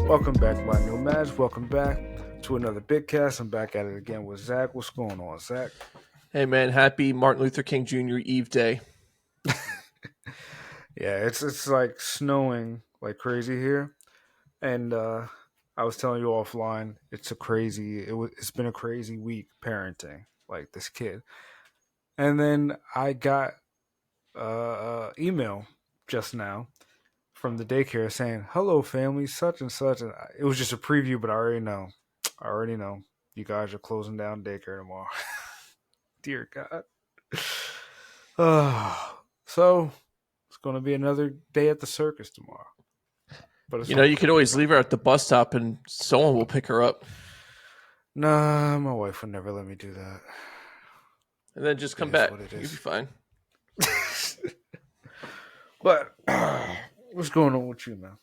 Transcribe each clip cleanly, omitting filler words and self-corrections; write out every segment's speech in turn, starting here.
Welcome back, my nomads. Welcome back to another Bitcast. I'm back at it again with Zach. What's going on, Zach? Hey man, happy Martin Luther King Jr. Eve Day. Yeah, it's like snowing like crazy here, and I was telling you offline, it's been a crazy week parenting like this kid, and then I got email just now from the daycare saying, "Hello, family, such and such." And it was just a preview, but I already know. I already know you guys are closing down daycare tomorrow. Dear God. So it's going to be another day at the circus tomorrow. But it's You could always leave her at the bus stop and someone will pick her up. Nah, my wife would never let me do that. And then just come back. You'll be fine. But what's going on with you, man?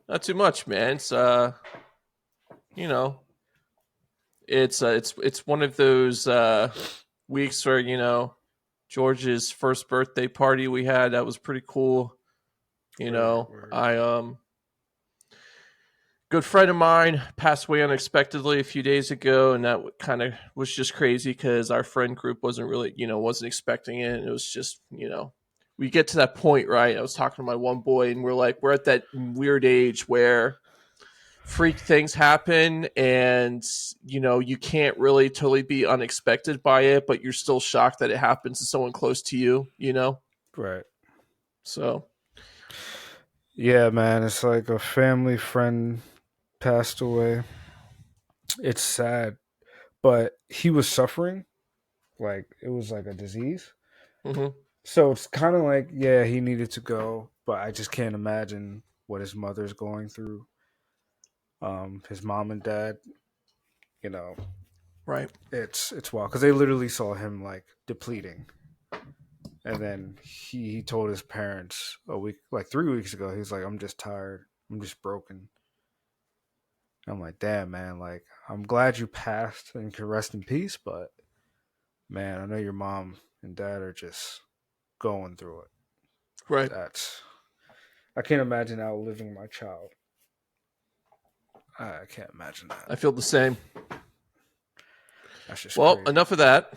Not too much, man. It's one of those weeks where, George's first birthday party we had, that was pretty cool. Word. Good friend of mine passed away unexpectedly a few days ago, and that kind of was just crazy because our friend group wasn't expecting it. And it was just, we get to that point, right? I was talking to my one boy, and we're at that weird age where freak things happen, and you can't really totally be unexpected by it, but you're still shocked that it happens to someone close to you. Right. So, yeah, man, it's like a family friend passed away. It's sad, but he was suffering. Like, it was like a disease. mhm. So it's kind of like, yeah, he needed to go, but I just can't imagine what his mother's going through. His mom and dad, you know, Right. it's wild because they literally saw him like depleting, and then he told his parents a week, like 3 weeks ago, he's like, "I'm just tired, I'm just broken." I'm like, "Damn, man, like I'm glad you passed and can rest in peace, but man, I know your mom and dad are just going through it. Right. That's I can't imagine outliving my child. I can't imagine that. I feel the same. That's just Well, crazy." enough of that.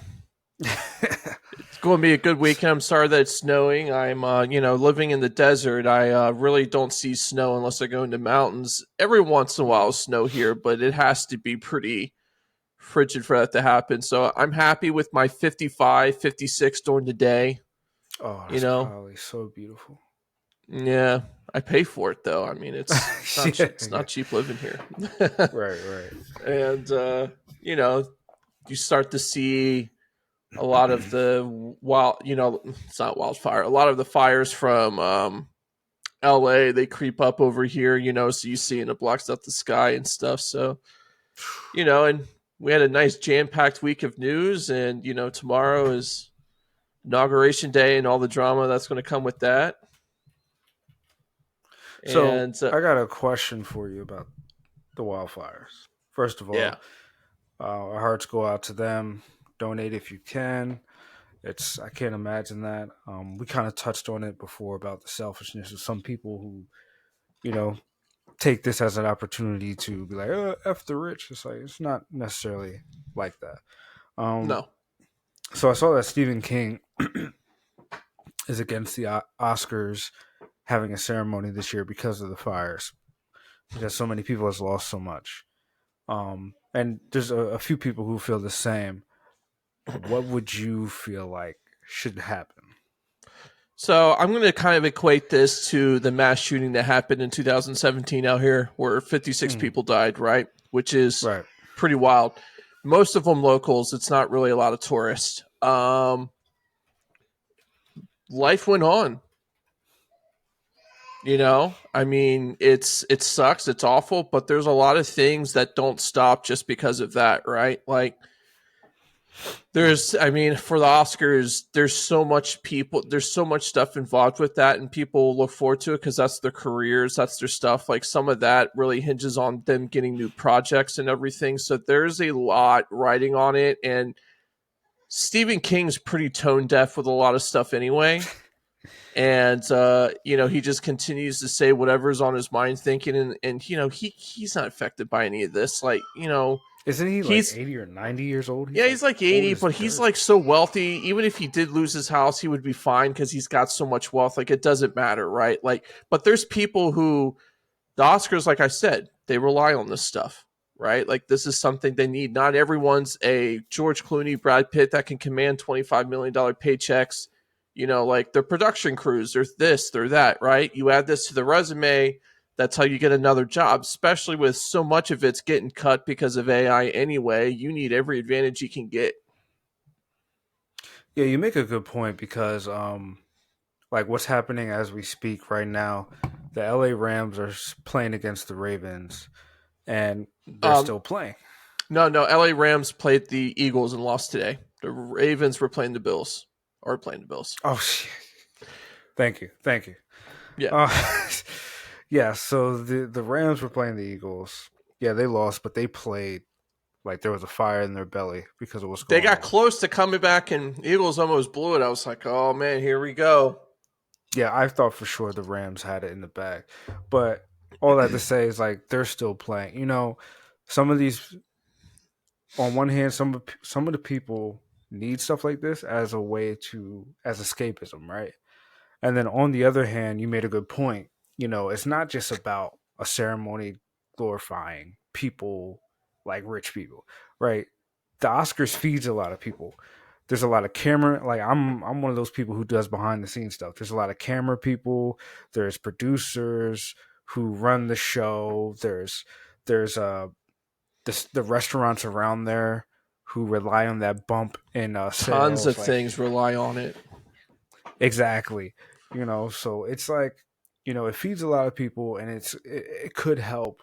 It's going to be a good weekend. I'm sorry that it's snowing. I'm, living in the desert. I really don't see snow unless I go into mountains. Every once in a while, snow here, but it has to be pretty frigid for that to happen. So I'm happy with my 55, 56 during the day. Oh, You that's know, probably so beautiful. yeah, I pay for it though. I mean, Yeah, it's yeah. not cheap living here. Right, right. And you know, you start to see a lot of the it's not wildfire. A lot of the fires from LA, they creep up over here, so you see and it blocks out the sky and stuff. So, and we had a nice jam-packed week of news, and tomorrow is inauguration day and all the drama that's going to come with that. So And I got a question for you about the wildfires. First of yeah. all, our hearts go out to them. Donate if you can. I can't imagine that. We kind of touched on it before about the selfishness of some people who, you know, take this as an opportunity to be like, "F the rich." It's like it's not necessarily like that. Um, No. so I saw that Stephen King is against the Oscars having a ceremony this year because of the fires, because so many people has lost so much. And there's a few people who feel the same. What would you feel like should happen? So I'm going to kind of equate this to the mass shooting that happened in 2017 out here, where 56 Mm, people died, right? Which is right. pretty wild. Most of them locals. It's not really a lot of tourists. Life went on. I mean, it sucks. It's awful, but there's a lot of things that don't stop just because of that, right? Like for the Oscars, there's so much stuff involved with that, and people look forward to it because that's their careers, that's their stuff. Like some of that really hinges on them getting new projects and everything. So there's a lot riding on it, and Stephen King's pretty tone deaf with a lot of stuff anyway. And he just continues to say whatever's on his mind, thinking, and he's not affected by any of this. Like, Isn't he like he's 80 or 90 years old? yeah, He's like he's like old 80, as but he's dirt. like so wealthy. Even if he did lose his house, he would be fine because he's got so much wealth. Like, it doesn't matter, right? Like, but there's people who the Oscars, like I said, they rely on this stuff, right? Like, this is something they need. Not everyone's a George Clooney, Brad Pitt that can command $25 million paychecks. Like their production crews, they're this, they're that, right? You add this to the resume, that's how you get another job, especially with so much of it's getting cut because of AI anyway. You need every advantage you can get. Yeah, you make a good point because like what's happening as we speak right now, the LA Rams are playing against the Ravens and they're Um, still playing. no, LA Rams played the Eagles and lost today. The Ravens were playing the Bills, or playing the Bills. Oh shit. Thank you. Thank you. Yeah. Uh yeah, so the Rams were playing the Eagles. Yeah, they lost, but they played like there was a fire in their belly because of what's They going got on. close to coming back, and Eagles almost blew it. I was like, oh man, here we go. Yeah, I thought for sure the Rams had it in the bag. But all that to say is like they're still playing. Some of these on one hand, some of the people need stuff like this as a way to as escapism, right? And then on the other hand, you made a good point. It's not just about a ceremony glorifying people like rich people, right? The Oscars feeds a lot of people. There's a lot of camera. Like I'm one of those people who does behind the scenes stuff. There's a lot of camera people. There's producers who run the show. There's the restaurants around there who rely on that bump in Tons of sales. Like things rely on it. exactly, so it's like it feeds a lot of people, and it could help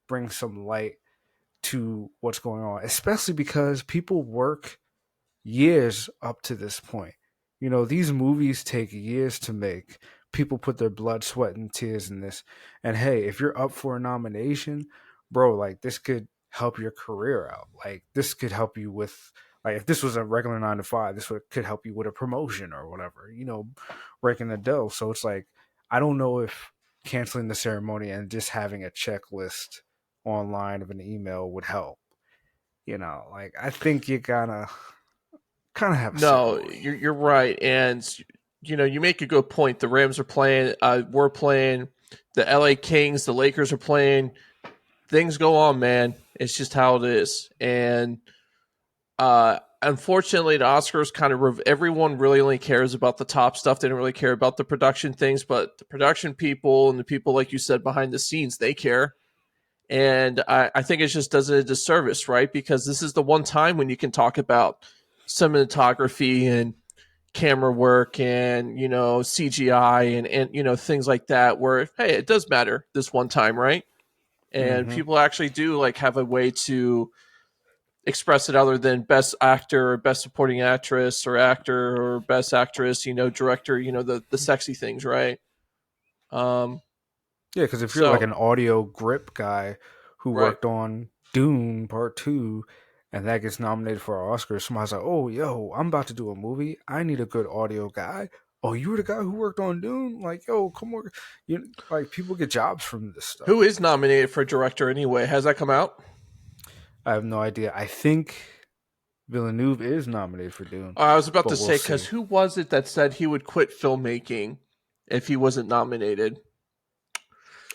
bring some light to what's going on, especially because people work years up to this point. These movies take years to make. People put their blood, sweat, and tears in this. And hey, if you're up for a nomination, bro, like this could help your career out. Like this could help you with, like, if this was a regular 9 to 5, could help you with a promotion or whatever, breaking the dough. So it's like, I don't know if canceling the ceremony and just having a checklist online of an email would help. Like I think you gotta kind of have a No, ceremony. you're right, and you make a good point. The Rams are playing. We're playing. The LA Kings, the Lakers are playing. Things go on, man. It's just how it is, and unfortunately, the Oscars kind of everyone really only cares about the top stuff. They don't really care about the production things, but the production people and the people, like you said, behind the scenes, they care. And I think it just does it a disservice, right? Because this is the one time when you can talk about cinematography and camera work and CGI and things like that. Where hey, it does matter this one time, right? And Mm-hmm. people actually do like have a way to express it other than best actor or best supporting actress or actor or best actress, director, the sexy things, right? Um, Yeah, because if you're like so an audio grip guy who right. worked on Dune Part Two, and that gets nominated for an Oscar, somebody's like, "Oh, yo, I'm about to do a movie. I need a good audio guy." Oh, you were the guy who worked on Dune? Like, yo, come on. Like people get jobs from this Who stuff. is nominated for director anyway? Has that come out? I have no idea. I think Villeneuve is nominated for Dune, I was about but to we'll say because see. who was it that said he would quit filmmaking if he wasn't nominated?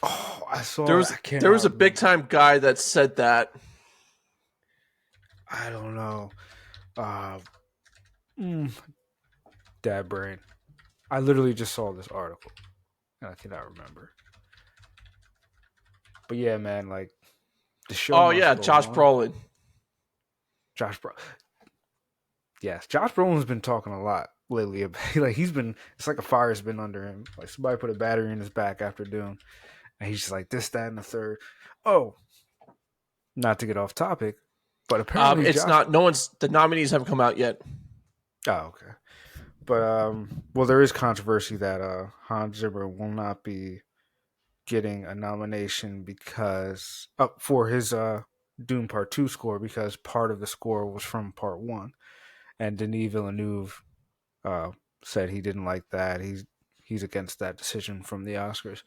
Oh, I There saw. was I there was cannot a big remember. time guy that said that. I don't know. Uh, mm, Dad brain. I literally just saw this article and I cannot remember. But yeah, man, like the show Oh must yeah, go Josh on. Brolin. Josh Bro, yes, Josh Brolin's been talking a lot lately. Like he's been, it's like a fire's been under him. Like somebody put a battery in his back after Dune, and he's just like this, that, and the third. Oh, not to get off topic, but apparently It's Josh. not. No one's. The nominees haven't come out yet. Oh, okay. But well, there is controversy that Hans Zimmer will not be getting a nomination because for his Dune Part Two score because part of the score was from Part One, and Denis Villeneuve uh, said he didn't like that. he's against that decision from the Oscars.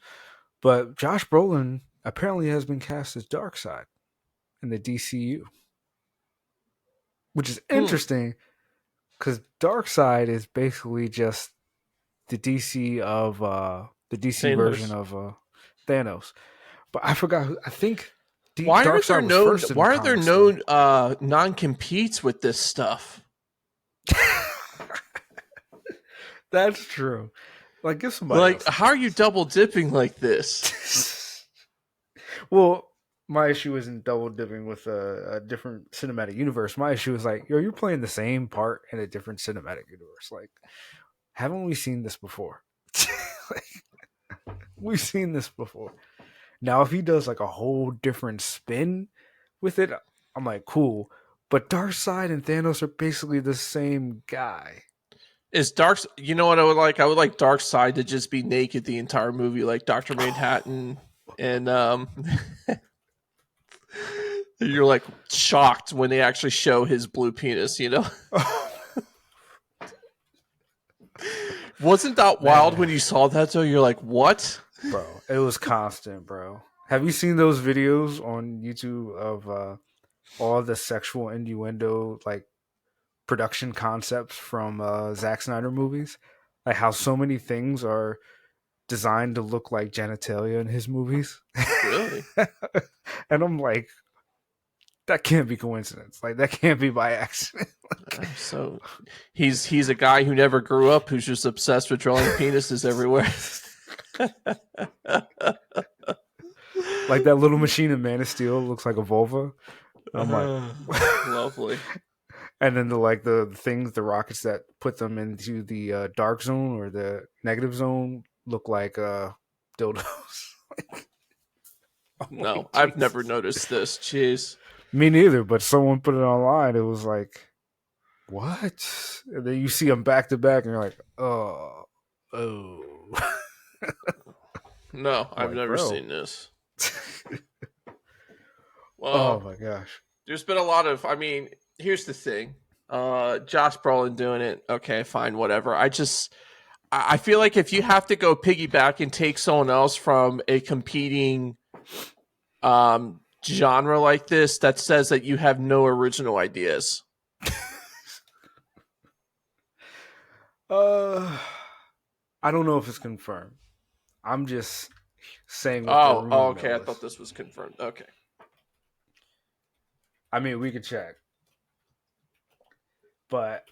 But Josh Brolin apparently has been cast as Darkseid in the DCU, which is Hmm. interesting because Darkseid is basically just the DC version Thanos. of Thanos. But I forgot. I think Why are there Darkseid was no first in the Why are there comics, though. no non competes with this stuff? That's true. Like, give somebody Like, else a how are you chance. double dipping like this? Well, my issue isn't double dipping with a different cinematic universe. My issue is like, yo, you're playing the same part in a different cinematic universe. Like, haven't we seen this before? Like, we've seen this before. Now, if he does like a whole different spin with it, I'm like, cool. But Darkseid and Thanos are basically the same guy. Is Dark? You know what I would like? I would like Darkseid to just be naked the entire movie, like Doctor Manhattan, and you're like shocked when they actually show his blue penis. You know, wasn't that wild when Man, you saw that? Though you're like, what? bro, it was constant, bro. Have you seen those videos on YouTube of all the sexual innuendo, like production concepts from Zack Snyder movies? Like how so many things are designed to look like genitalia in his movies. Really? And I'm like, that can't be coincidence. Like that can't be by accident. So he's a guy who never grew up, who's just obsessed with drawing penises everywhere. Like that little machine in Man of Steel looks like a vulva. I'm like, Lovely. and then the things, the rockets that put them into the dark zone or the negative zone look like dildos. I'm No, like, I've never Jesus. noticed this. Jeez. Me neither, but someone put it online. It was like, what? And then you see them back to back, and you're like, oh. No, I'm I've like, never bro. seen this. Oh Well, my gosh. there's been a lot of. I mean, here's the thing. Josh Brolin doing it. Okay, fine, whatever. I feel like if you have to go piggyback and take someone else from a competing genre like this, that says that you have no original ideas. Uh, I don't know if it's confirmed. I'm just saying what the Oh, rumor okay. I mill is. thought this was confirmed. Okay. I mean, we could check, but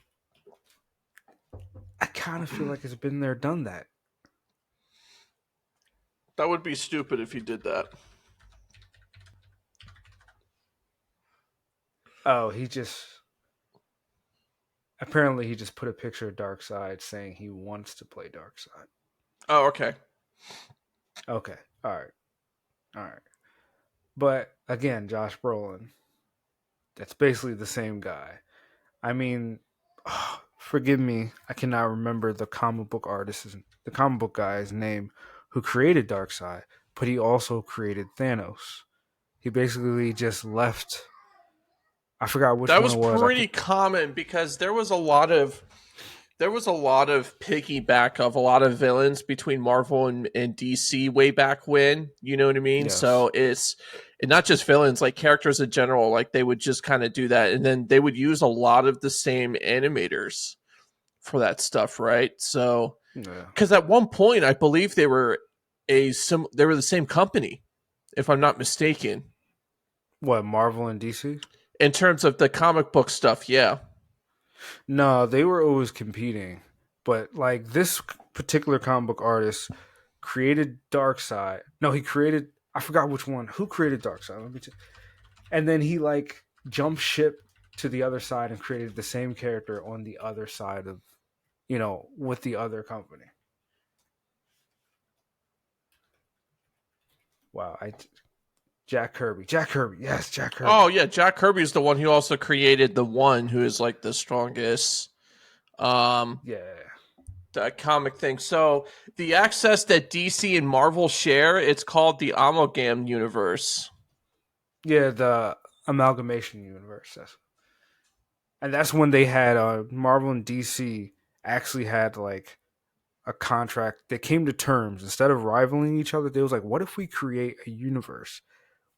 I kind of feel like it's been there, done that. That would be stupid if you did that. Oh, he just put a picture of Darkseid saying he wants to play Darkseid. Oh, okay. Okay, all right. But again, Josh Brolin, that's basically the same guy. I mean, forgive me, I cannot remember the comic book guy's name who created Darkseid, but he also created Thanos. He basically just left. I forgot which That one was it was. I pretty think common because there was a lot of piggyback of a lot of villains between Marvel and DC way back when. You know what I mean? yes, So it's and not just villains, like characters in general. Like they would just kind of do that, and then they would use a lot of the same animators for that stuff, right? So yeah. because at one point I believe they were the same company, if I'm not mistaken, What, Marvel and DC? in terms of the comic book stuff. Yeah. No, they were always competing. But like this particular comic book artist created Darkseid. No, he created. I forgot which one. Who created Darkseid? And then he like jumped ship to the other side and created the same character on the other side of, with the other company. Wow, Jack Kirby. Jack Kirby. Yes, Jack Oh Kirby. yeah, Jack Kirby is the one who also created the one who is like the strongest um Yeah. that comic thing. So the access that DC and Marvel share, it's called the Amalgam universe. Yeah, the amalgamation universe. And that's when they had Marvel and DC actually had like a contract. They came to terms instead of rivaling each other. They was like, what if we create a universe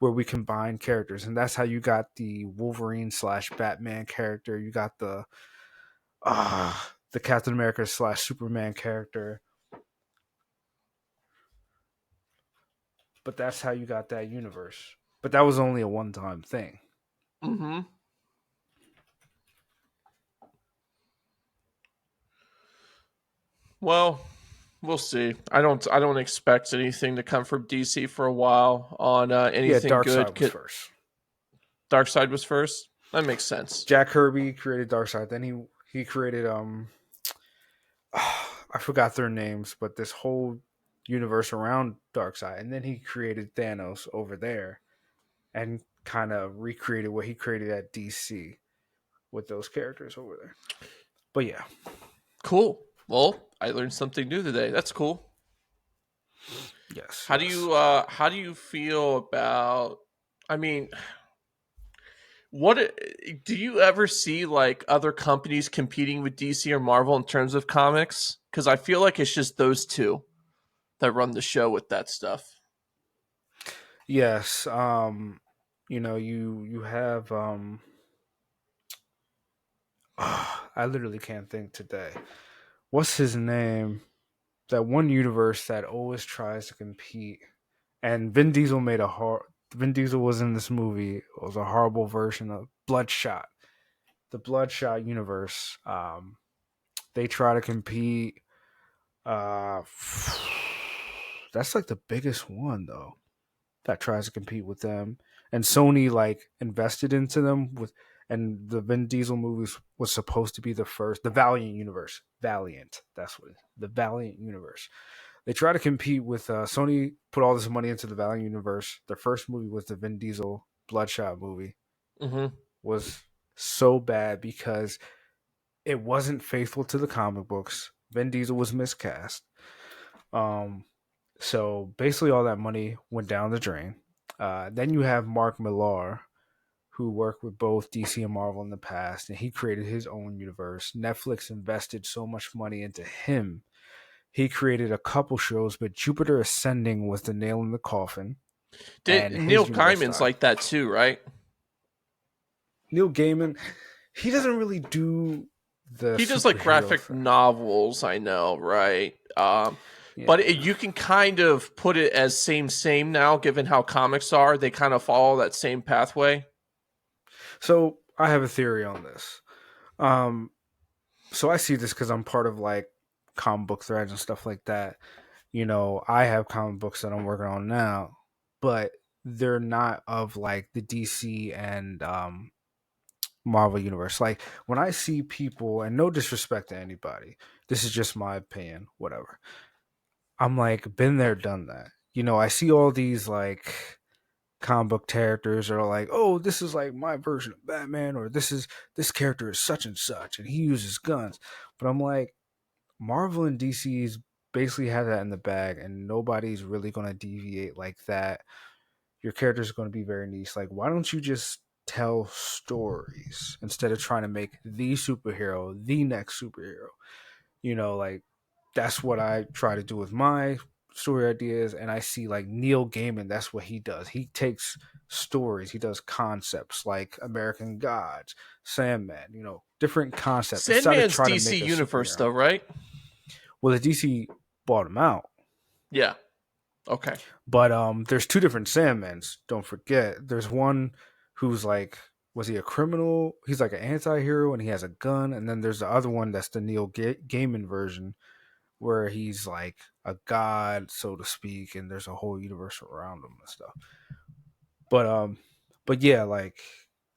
where we combine characters, and that's how you got the Wolverine slash Batman character. You got the Captain America slash Superman character. But that's how you got that universe. But that was only a one time thing. Mm-hmm. Well, we'll see. I don't expect anything to come from DC for a while on Yeah, anything good. Darkseid was first. Darkseid was first. That makes sense. Jack Kirby created Darkseid. Then he created I forgot their names, but this whole universe around Darkseid, and then he created Thanos over there, and kind of recreated what he created at DC with those characters over there. But yeah, Cool. Well, I learned something new today. That's cool. yes, How do yes. you how do you feel about? I mean, what do you ever see like other companies competing with DC or Marvel in terms of comics? Because I feel like it's just those two that run the show with that stuff. Yes. You have I literally can't think today. What's his name? That one universe that always tries to compete. And Vin Diesel was in this movie. It was a horrible version of Bloodshot. The Bloodshot universe. They try to compete. Uh, that's like the biggest one though that tries to compete with them. And Sony like invested into them with, and the Vin Diesel movies was supposed to be the first, the Valiant universe. Valiant, that's what it is. The Valiant universe. They try to compete with Sony. Put all this money into the Valiant universe. Their first movie was the Vin Diesel Bloodshot movie. Mm-hmm. Was so bad because it wasn't faithful to the comic books. Vin Diesel was miscast. Um, so basically, all that money went down the drain. Then you have Mark Millar, who worked with both DC and Marvel in the past, and he created his own universe. Netflix invested so much money into him. He created a couple shows, but Jupiter Ascending was the nail in the coffin, and Neil his universe Gaiman's died. like that too, right? Neil Gaiman, he doesn't really do the He does like superhero graphic thing. novels, I know, right? But Yeah. you can kind of put it as same now, given how comics are. They kind of follow that same pathway. So I have a theory on this. Um, so I see this because I'm part of like comic book threads and stuff like that. I have comic books that I'm working on now, but they're not of like the DC and Marvel universe. Like when I see people, and no disrespect to anybody, this is just my opinion, whatever. I'm like, been there, done that. I see all these like comic book characters are like, oh, this is like my version of Batman, or this character is such and such, and he uses guns. But I'm like, Marvel and DC's basically have that in the bag, and nobody's really gonna deviate like that. Your characters are gonna be very niche. Like, why don't you just tell stories instead of trying to make the superhero the next superhero? Like that's what I try to do with my story ideas. And I see like Neil Gaiman, that's what he does. He takes stories, he does concepts like American Gods, Sandman, different concepts instead of Sandman's try to DC make a universe, superhero. though, right? Well, the DC bought him out. Yeah. Okay. But there's two different Sandmans, don't forget. There's one who's like, was he a criminal? He's like an anti-hero and he has a gun. And then there's the other one that's the Neil Gaiman version where he's like a god, so to speak, and there's a whole universe around him and stuff. But yeah, like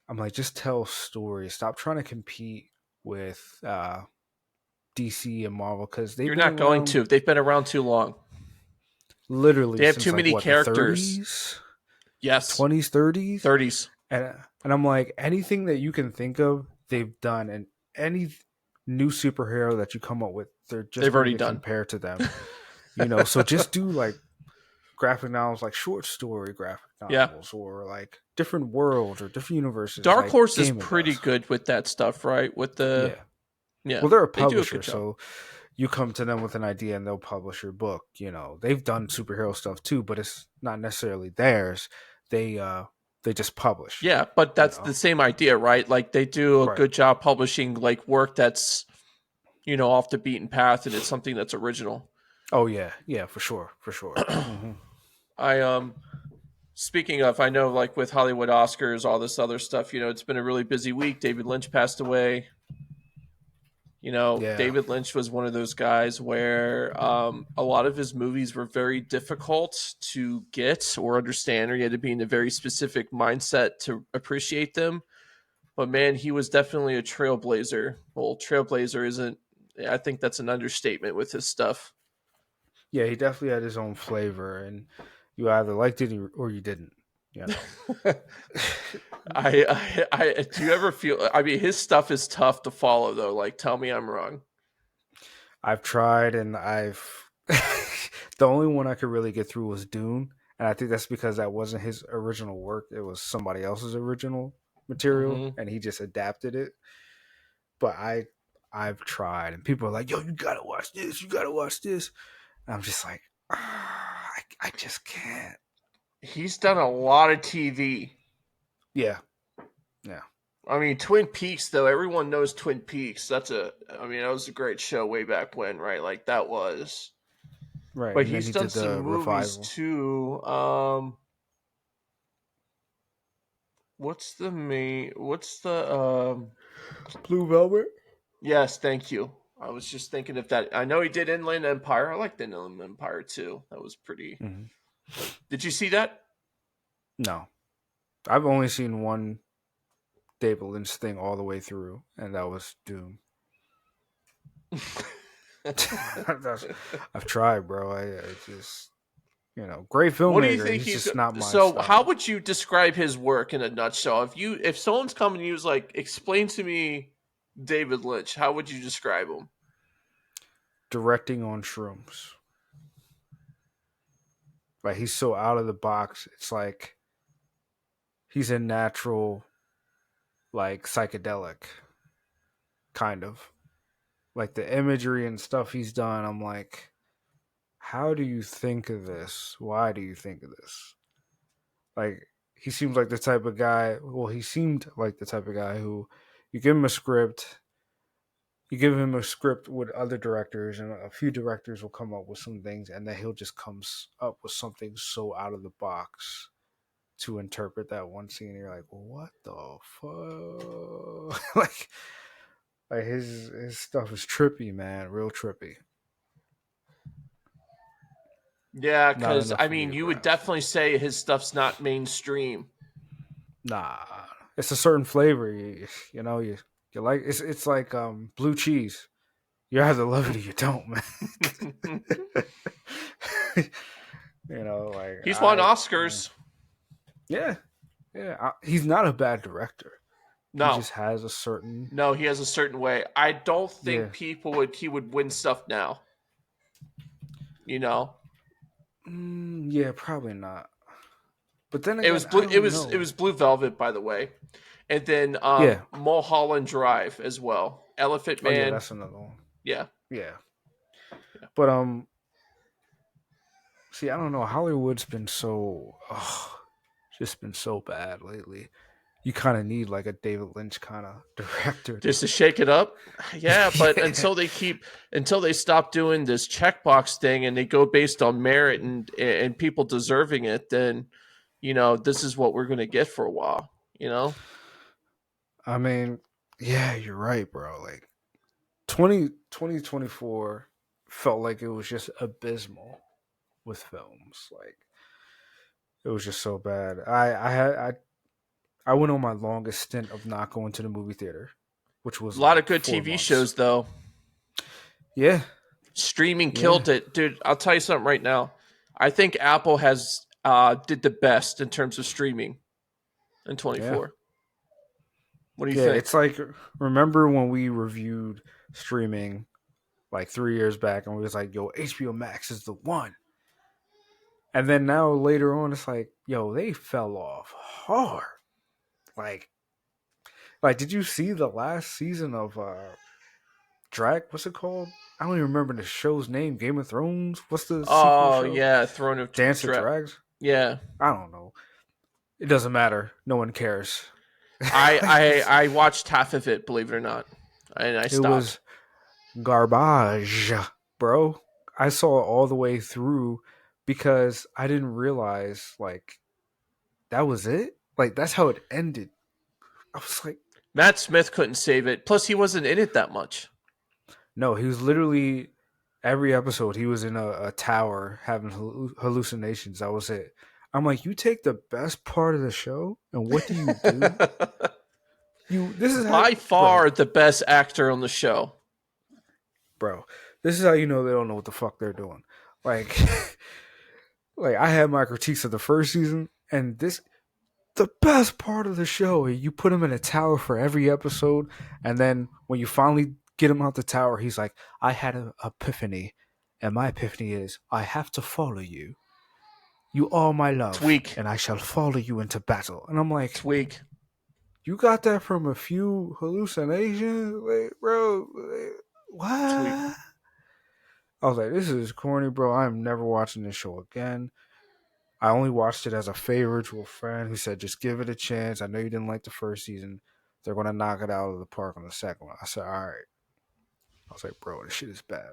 I'm like, just tell stories. Stop trying to compete with DC and Marvel because they've You're been not going around to. They've been around too long. literally They have since too like many what, the characters. 30s, Yes. 20s, 30s, 30s. and I'm like, anything that you can think of, they've done, and any new superhero that you come up with, they're just They've going to already get done. compared to them. So just do like graphic novels, like short story graphic Yeah. novels, or like different worlds or different universes, Dark like Horse is Gaiman pretty does. good with that stuff, right? With the Yeah. yeah, Well, they're a they do a publisher, good job. so you come to them with an idea and they'll publish your book. They've done superhero stuff too, but it's not necessarily theirs. They just publish. Yeah, but You that's know, the same idea, right? Like they do a right? good job publishing like work that's off the beaten path, and it's something that's original. Oh yeah, yeah, for sure, for sure. Hmm. I Speaking of, I know like with Hollywood Oscars, all this other stuff, it's been a really busy week. David Lynch passed away. Yeah, David Lynch was one of those guys where a lot of his movies were very difficult to get or understand, or you had to be in a very specific mindset to appreciate them. But man, he was definitely a trailblazer. Well, trailblazer isn't, I think that's an understatement with his stuff. yeah, he definitely had his own flavor, and you either liked it or you didn't. You know. Do you ever feel, I mean, his stuff is tough to follow though. Like, tell me I'm wrong. I've tried, and I've the only one I could really get through was Dune, and I think that's because that wasn't his original work; it was somebody else's original material, Hmm. and he just adapted it. But I've tried, and people are like, "Yo, you gotta watch this! You gotta watch this!" And I'm just like, I just can't. He's done a lot of TV. Yeah, yeah, I mean, Twin Peaks, though, everyone knows Twin Peaks. I mean, that was a great show way back when, right? Like, that was. right. But And then he's he done did some the movies revival, too. What's Blue Velvet. yes, thank you. I was just thinking of that. I know he did Inland Empire. I liked Inland Empire too. That was pretty. Hmm. Did you see that? No, I've only seen one David Lynch thing all the way through, and that was Doom. That's, I've tried, bro. I just, great What do you filmmaker. think He's he's just not my so how style. would you describe his work in a nutshell? If someone's coming to you was like, explain to me David Lynch, how would you describe him? Directing on shrooms, like he's so out of the box. It's like he's a natural, like psychedelic kind of. Like the imagery and stuff he's done. I'm like, how do you think of this? Why do you think of this? Like he seems like the type of guy. Well, he seemed like the type of guy who you give him a script, you give him a script with other directors, and a few directors will come up with some things, and then he'll just come up with something so out of the box to interpret that one scene. And you're like, what the fuck? like his stuff is trippy, man, real trippy. Yeah, Not because enough I for me mean, to you would grasp. definitely say his stuff's not mainstream. Nah, it's a certain flavor. You know you like it's like blue cheese. You either love it or you don't, man. Like He's won mm, Oscars. yeah, yeah. He's not a bad director. He No, just has a certain no, he has a certain way. I don't yeah. think he would win stuff now. You know, Yeah, probably not. But then again, I It don't was know. Blue Velvet, by the way, and then Yeah. Mulholland Drive as well. Elephant Oh yeah, Man. that's another one. Yeah, Yeah. yeah. But see, I don't know. Hollywood's been just been so bad lately. You kind of need like a David Lynch kind of director Just to. to shake it up. Yeah, but Yeah. until they stop doing this checkbox thing and they go based on merit and people deserving it, then this is what we're gonna get for a while. You know, I mean, yeah, you're right, bro. Like 2024 felt like it was just abysmal with films. Like it was just so bad. I went on my longest stint of not going to the movie theater, which a was lot of like good 4 months. TV shows though. Yeah, Streaming yeah, killed it, dude. I'll tell you something right now. I think Apple has did the best in terms of streaming in yeah, 24. What do you yeah. think? It's like remember when we reviewed streaming like 3 years back, and we was like, "Yo, HBO Max is the one." And then now later on, it's like, "Yo, they fell off hard." Like, did you see the last season of What's it called? I don't even remember the show's name. Game of Thrones. What's the sequel Oh show? yeah, Throne of Dance of Dra- Dragons. Yeah, I don't know. It doesn't matter. No one cares. I Like I this, I watched half of it, believe it or not, and I it stopped. was garbage, bro. I saw it all the way through because I didn't realize like that was it. Like that's how it ended. I was like, Matt Smith couldn't save it. Plus, he wasn't in it that much. no, he was literally every episode he was in a tower having hallucinations. That was it. I'm like, you take the best part of the show and what do you do? You this is how By bro, far the best actor on the show. bro. This is how you know they don't know what the fuck they're doing. Like like I had my critiques of the first season and this the best part of the show. You put him in a tower for every episode, and then when you finally get him out the tower, he's like, "I had an epiphany, and my epiphany is I have to follow you. You are my love, Tweak, and I shall follow you into battle." And I'm like, tweak, "You got that from a few hallucinations, like, bro? Like, tweak. what?" I was like, "This is corny, bro. I'm never watching this show again." I only watched it as a favor to a friend who said, just give it a chance. I know you didn't like the first season. They're going to knock it out of the park on the second one. I said, all right. I was like, bro, this shit is bad.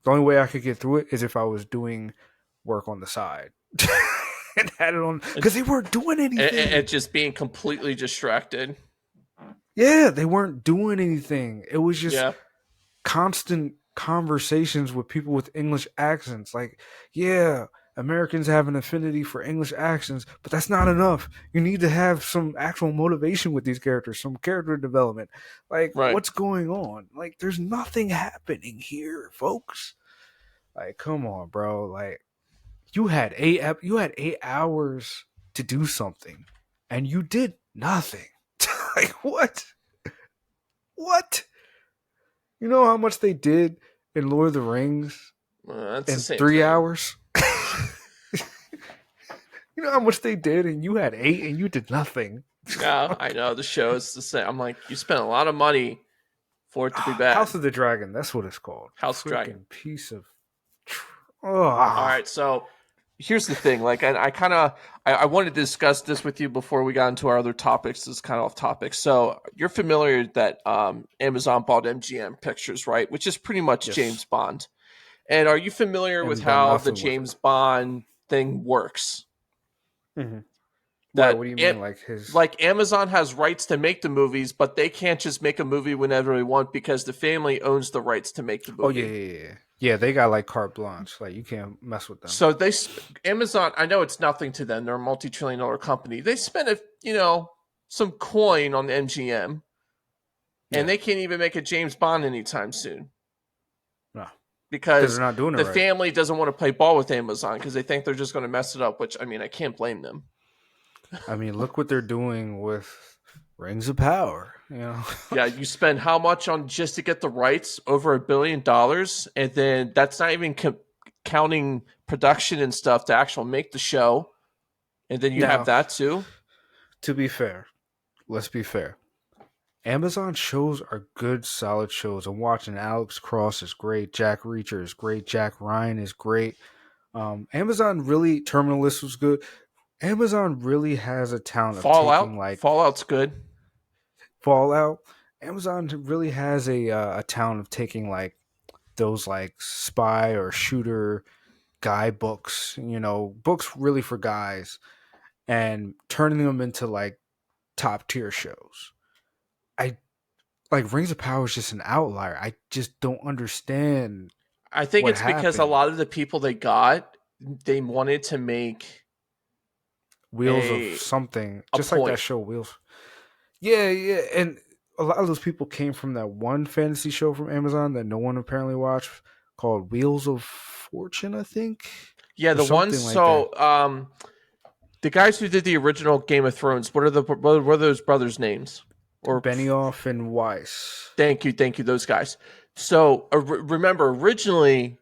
The only way I could get through it is if I was doing work on the side and had it on And, because they weren't doing and anything. just being completely distracted. Yeah, they weren't doing anything. It was just Yeah, constant conversations with people with English accents. Like, yeah, Americans have an affinity for English accents, but that's not enough. You need to have some actual motivation with these characters, some character development. Like, right. what's going on? Like, there's nothing happening here, folks. Like, come on, bro. Like, you had 8 hours to do something, and you did nothing. Like, what? What? You know how much they did in Lord of the Rings That's the in same three thing. hours? You know how much they did, and you had 8, and you did nothing. Yeah, I know the show is the same. I'm like, you spent a lot of money for it to be bad. House of the Dragon, that's what it's called. House Dragon. Freaking piece of. All Oh, right, so here's the thing. Like, I kind of I wanted to discuss this with you before we got into our other topics. This is kind of off topic. So you're familiar that Amazon bought MGM Pictures, right? Which is pretty much yes, James Bond. And are you familiar with and done how the nothing with it. James Bond thing works? Mm-hmm. Why? That What do you mean? it Like his? like Amazon has rights to make the movies, but they can't just make a movie whenever they want because the family owns the rights to make the Oh yeah, movie. yeah, yeah. Yeah, they got like carte blanche. Like you can't mess with them. So Amazon, I know it's nothing to them. They're a multi-trillion-dollar company. They spent some coin on MGM, and Yeah, they can't even make a James Bond anytime soon no, because because they're not doing it the right. family doesn't want to play ball with Amazon because they think they're just going to mess it up. Which I mean, I can't blame them. I mean, look what they're doing with Rings of Power. You know, Yeah, you spend how much on just to get the rights? Over $1 billion, and then that's not even counting production and stuff to actually make the show, and then you have now that too. to be fair, let's be fair. Amazon shows are good, solid shows. I'm watching Alex Cross is great. Jack Reacher is great. Jack Ryan is great. Amazon really Terminal List was good. Amazon really has a talent of taking like Fallout's good. Fallout. Amazon really has a talent of taking like those like spy or shooter guy books, you know, books really for guys, and turning them into like top tier shows. I like Rings of Power is just an outlier. I just don't understand I think what it's because a happened. lot of the people they got, they wanted to make Wheels of a something, a just like that point. show Wheels. Yeah, yeah, and a lot of those people came from that one fantasy show from Amazon that no one apparently watched called Wheels of Fortune, I think, Yeah, or the ones something like that. the guys who did the original Game of Thrones, what are those brothers' names? Or Benioff and Weiss. thank you, those guys. So remember, originally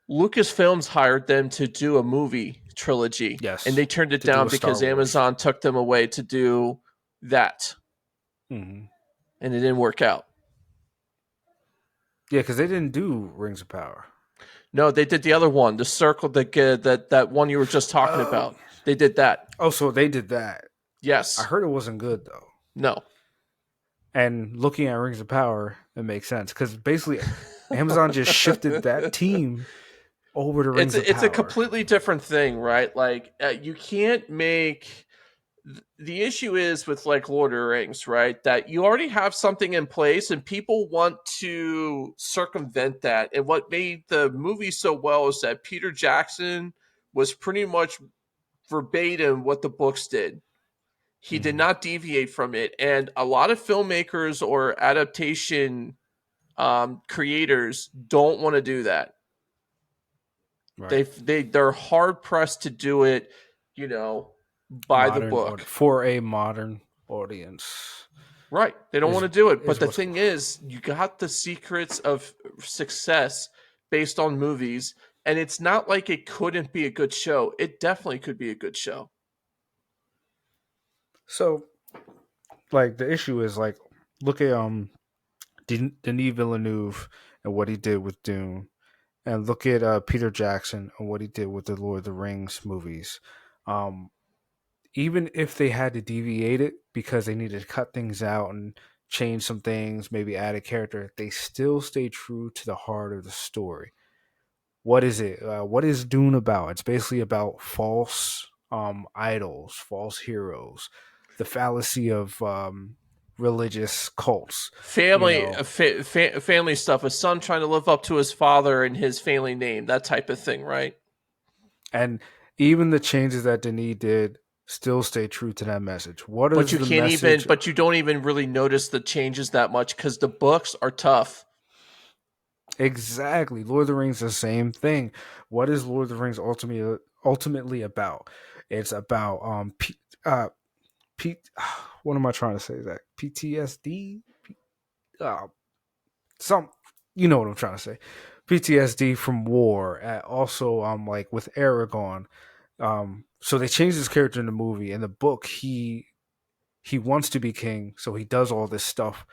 Lucasfilms hired them to do a movie trilogy, and Yes, they turned it to do down a Star because Wars. Amazon took them away to do that, Hmm. and it didn't work out. Yeah, because they didn't do Rings of Power. No, they did the other one, the circle, that one you were just talking Oh, about. They did that. oh, so they did that. I Yes. heard it wasn't good though. No. And looking at Rings of Power, it makes sense because basically Amazon just shifted that team over to Rings of It's a Power. completely different thing, right? Like you can't make the issue is with like Lord of the Rings, right? That you already have something in place and people want to circumvent that. And what made the movie so well is that Peter Jackson was pretty much verbatim what the books did. He did Mm-hmm. not deviate from it. And a lot of filmmakers or adaptation creators don't want to do that. Right. They're hard pressed to do it, you know, by the Modern book. for a modern audience Right. They don't want is to do it. But is the what's thing is, you got the secrets of success based on movies, and it's not like it couldn't be a good show. It definitely could be a good show. so like the issue is like look at Denis Villeneuve and what he did with Dune, and look at Peter Jackson and what he did with the Lord of the Rings movies. Um, Even if they had to deviate it because they needed to cut things out and change some things, maybe add a character, they still stay true to the heart of the story. What is it? What is Dune about? It's basically about false idols, false heroes, the fallacy of religious cults. You Family, know, family stuff. A son trying to live up to his father and his family name, that type of thing, right? and even the changes that Denis did still stay true to that message. What But is you the can't even, message? but you don't even really notice the changes that much because the books are tough. Exactly. Lord of the Rings is the same thing. What is Lord of the Rings ultimately about? It's about P, what am I trying to say? Is that PTSD? Uh, some you know what I'm trying to say. PTSD from war. Also like with Aragorn. So they changed his character in the movie. In the book he wants to be king, so he does all this stuff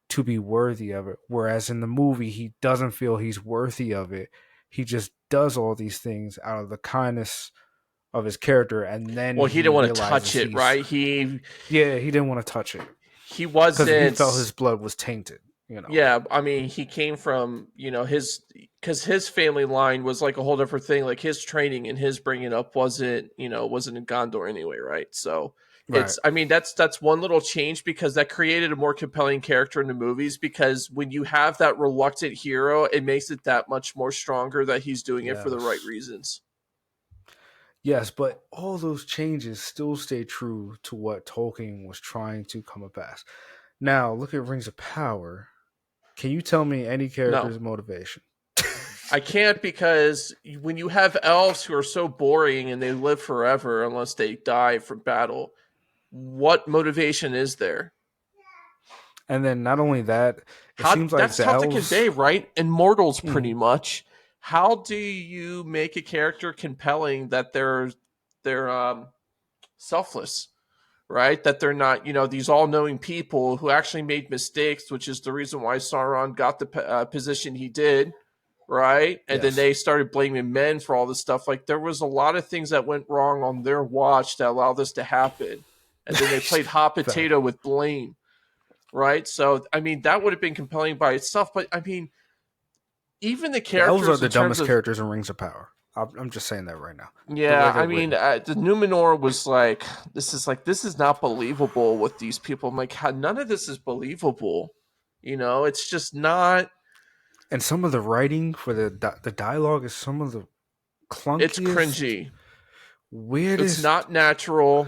to be worthy of it. Whereas in the movie, he doesn't feel he's worthy of it. He just does all these things out of the kindness of his character, and then Well, he he didn't want to touch realizes it, he's right? yeah, he didn't want to touch it He because he wasn't. felt his blood was tainted. You know, Yeah, I mean, he came from his because his family line was like a whole different thing. Like his training and his bringing up wasn't in Gondor anyway, right? So right? it's I mean that's one little change because that created a more compelling character in the movies because when you have that reluctant hero, it makes it that much more stronger that he's doing it for the right Yes, reasons. yes, but all those changes still stay true to what Tolkien was trying to come to pass. Now, look at Rings of Power. Can you tell me any No, character's motivation? I can't because when you have elves who are so boring and they live forever unless they die from battle, what motivation is there? And then not only that, it How seems like that's the tough to elves. convey, right? And mortals Mhm. pretty much. How do you make a character compelling that they're selfless, right? That they're not, these all-knowing people who actually made mistakes, which is the reason why Sauron got the position he did, right? And then Yes. they started blaming men for all this stuff. Like there was a lot of things that went wrong on their watch that allowed this to happen. And then they played hot Fact. potato with blame, right? So I mean that would have been compelling by itself, but I mean even the The elves are characters in the terms dumbest of characters in Rings of Power. I'm just saying that right now. The way yeah, they're I mean written. the Numenor was this is not believable with these people. I'm like none of this is believable. It's just not. And some of the writing for the dialogue is some of the It's clunkiest, cringy. It's weirdest. not natural.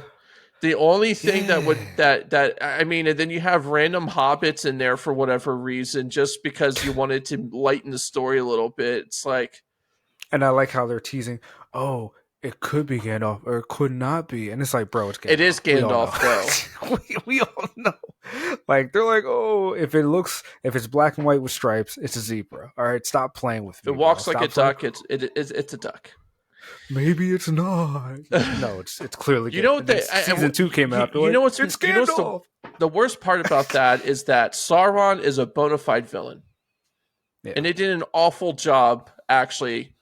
The only thing that Yeah. would that I mean, and then you have random hobbits in there for whatever reason, just because you wanted to lighten the story a little bit. It's like And I like how they're teasing, oh, it could be Gandalf or it could not be. And it's like, bro, it's it Gandalf. is We all know. Gandalf though. we all know. Like, they're like, oh, if it's black and white with stripes, it's a zebra. All right, stop playing with If it me, bro. walks like a Stop playing. duck, it's a duck. Maybe it's not. No, it's clearly You good. know what And then they? season two came out. They're You like, know what's it's you know what's Gandalf. the worst part about that is that Sauron is a bona fide villain. Yeah, And they did an awful job actually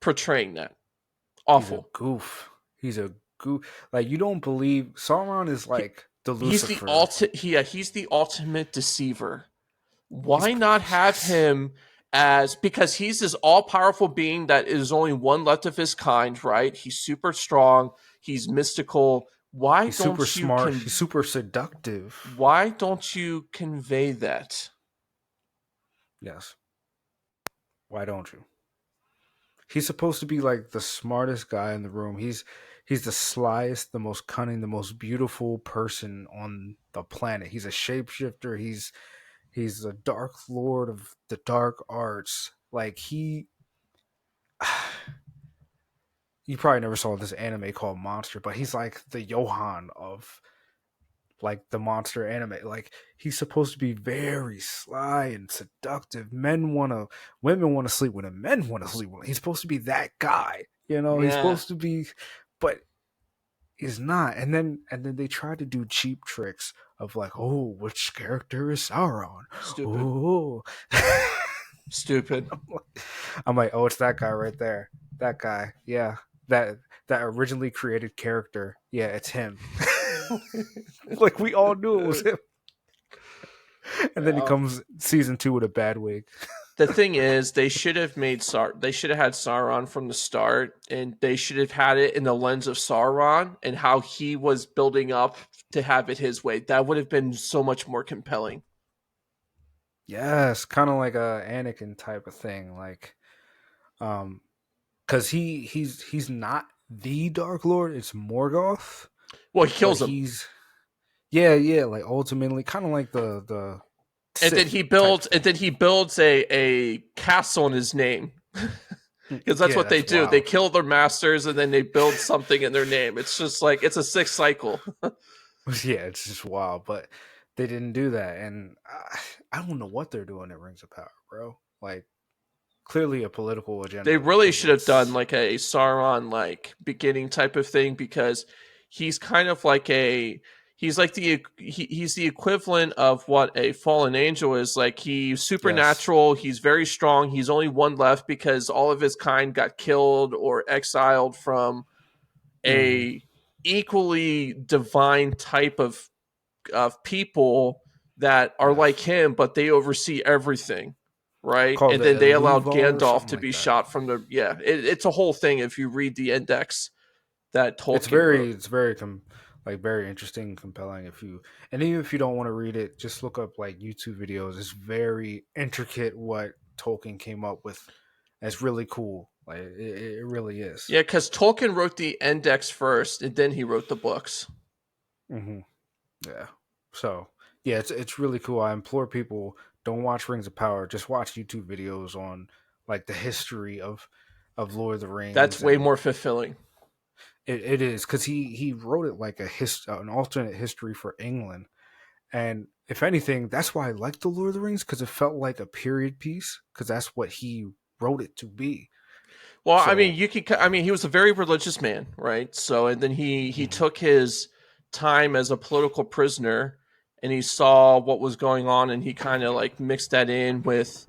portraying that. he's a Awful. goof. He's a goof. Like you don't believe Sauron is He, like the he's the Lucifer. he's the ultimate deceiver. He's Why not have yes. him as, because he's this all powerful being that is only one left of his kind, right? He's super strong, he's mystical. He's super smart. He's super seductive. Why don't you convey that? Yes. Why don't you? He's supposed to be like the smartest guy in the room. He's the slyest, the most cunning, the most beautiful person on the planet. He's a shapeshifter. He's the dark lord of the dark arts. Like he you probably never saw this anime called Monster, but he's like the Johan of like the monster anime. Like he's supposed to be very sly and seductive. Women wanna sleep with him, men wanna sleep with him. He's supposed to be that guy. You know, he's Yeah, supposed to be but he's not. And then they try to do cheap tricks of like, oh, which character is Sauron? stupid. Oh Stupid. I'm like, oh, it's that guy right there. That guy. Yeah. That originally created character. Yeah, it's him. Like we all knew it was him. And then he Oh. comes season 2 with a bad wig. The thing is, they should have had Sauron from the start, and they should have had it in the lens of Sauron and how he was building up to have it his way. That would have been so much more compelling. Yes, kind of like a Anakin type of thing. Like, um, because he's not the Dark Lord. It's Morgoth, Well, he but kills him. he's yeah. Like ultimately, kind of like the Sith type of And thing. then he builds a castle in his name. Because that's Yeah, what they that's do. They wild. kill their masters and then they build something in their name. It's just like it's a sick cycle. Yeah, it's just wild. But they didn't do that, and I don't know what they're doing at Rings of Power, bro. Like clearly a political They agenda really because should have done it's like a Sauron like beginning type of thing, because he's kind of like a he's the equivalent of what a fallen angel is. Like he's yes, supernatural, he's very strong, he's only one left because all of his kind got killed or exiled from hmm a equally divine type of people that are like yes, him, but they oversee everything, right? called And the then they allowed Eluvar or Gandalf something to like be that. shot from the it's a whole thing if you read the index that It's Tolkien very wrote. it's very like very interesting, compelling. If you and even if you don't want to read it, just look up like YouTube videos. It's very intricate what Tolkien came up with. It's really cool. Like it really is. Yeah, because Tolkien wrote the index first, and then he wrote the books. hmm Yeah. So yeah, it's really cool. I implore people don't watch Rings of Power. Just watch YouTube videos on like the history of Lord of the That's Rings, way and more fulfilling. it is because he wrote it like an alternate history for England. And if anything, that's why I like the Lord of the Rings because it felt like a period piece because that's what he wrote it to be. Well, I mean, So you could. I mean, he was a very religious man, right? So, and then he mhm, took his time as a political prisoner, and he saw what was going on, and he kind of like mixed that in with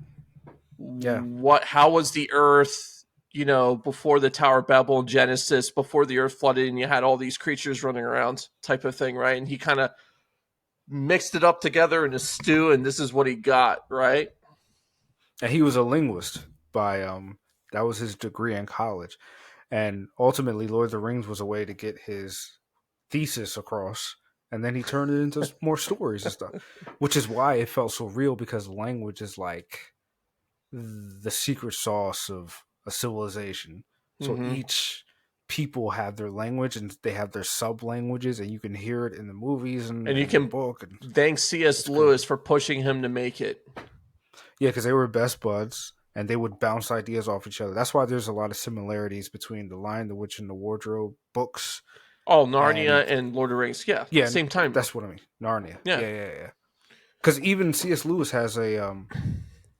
yeah, what how was the earth, before the Tower of Babel and Genesis, before the earth flooded and you had all these creatures running around type of thing, right? And he kind of mixed it up together in a stew, and this is what he got, right? and he was a linguist by that was his degree in college, and ultimately Lord of the Rings was a way to get his thesis across. And then he turned it into more stories and stuff, which is why it felt so real because language is like the secret sauce of a civilization. So Mm-hmm. each people have their language and they have their sub languages, and you can hear it in the movies And you and the can book, and thank C.S. it's great. Lewis for pushing him to make it. Yeah, because they were best buds and they would bounce ideas off each other. That's why there's a lot of similarities between the Lion, the Witch, and the Wardrobe books. Oh, Narnia And and Lord of the Rings, yeah, yeah, same time. that's what I mean. Narnia. Yeah. Yeah. Because even C.S. Lewis has a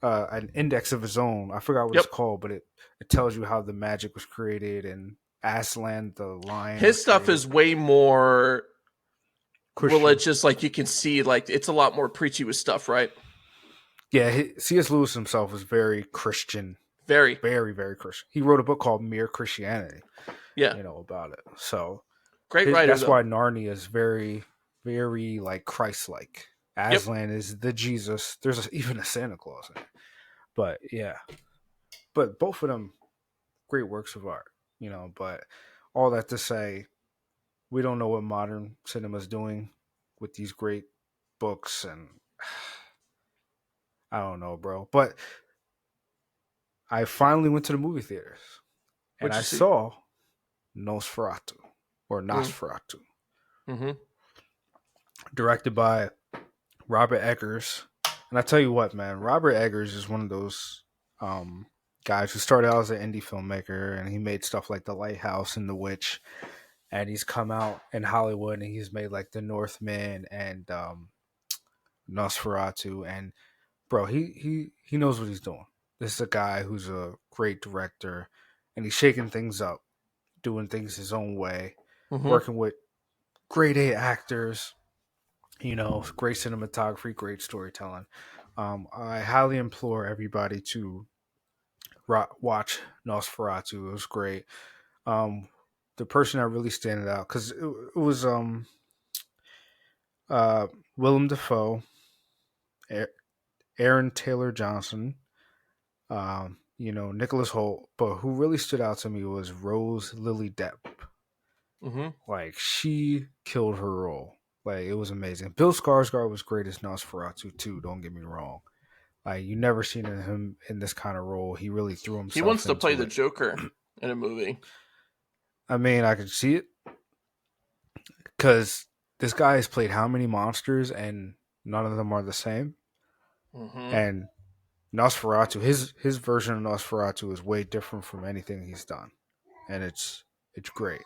an index of his own. I forgot what it's Yep. called, but it tells you how the magic was created and Aslan the lion was His stuff created. is way more Christian. religious. Like you can see, like it's a lot more preachy with stuff, right? Yeah, C.S. Lewis himself was very Christian, Very. very very Christian. He wrote a book called Mere Christianity, Yeah. about it. So Great writer that's though. why Narnia is very very like Christ-like. Yep. Aslan is the Jesus. There's even a Santa Claus in it. But yeah, but both of them great works of art, But all that to say, we don't know what modern cinema is doing with these great books, and I don't know, bro. But I finally went to the movie theaters and What'd I you see? saw Nosferatu or Mm. Nosferatu, Mm-hmm. directed by Robert Eggers. And I tell you what, man, Robert Eggers is one of those um, guys who started out as an indie filmmaker, and he made stuff like The Lighthouse and The Witch. And he's come out in Hollywood and he's made like The Northman and Nosferatu. And bro, he knows what he's doing. This is a guy who's a great director, and he's shaking things up, doing things his own way, Mm-hmm. working with grade A actors. Great cinematography, great storytelling. I highly implore everybody to watch Nosferatu. It was great. Um, the person that really standing out because it was uh, Willem Dafoe, Aaron Taylor Johnson, Nicholas Holt, but who really stood out to me was Rose Lily Depp. Mm-hmm. Like she killed her role. Like it was amazing. Bill Skarsgård was great as Nosferatu too. Don't get me wrong. Like you never seen him in this kind of role. He really threw He himself wants to play into the it. Joker in a movie. I mean, I could see it because this guy has played how many monsters and none of them are the same. Mm-hmm. And Nosferatu, his version of Nosferatu is way different from anything he's done, and it's great.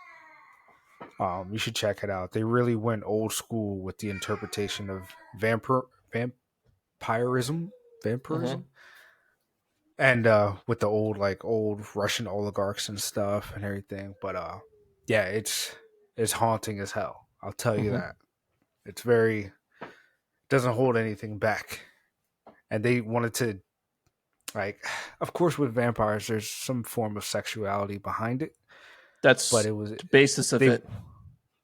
You should check it out. They really went old school with the interpretation of vampirism, Mm-hmm. vampirism, and with the old Russian oligarchs and stuff and everything. But yeah, it's haunting as hell. I'll tell you Mm-hmm. that. It's very doesn't hold anything back, and they wanted to like, of course, with vampires, there's some form of sexuality behind it, but That's it was the basis of they it.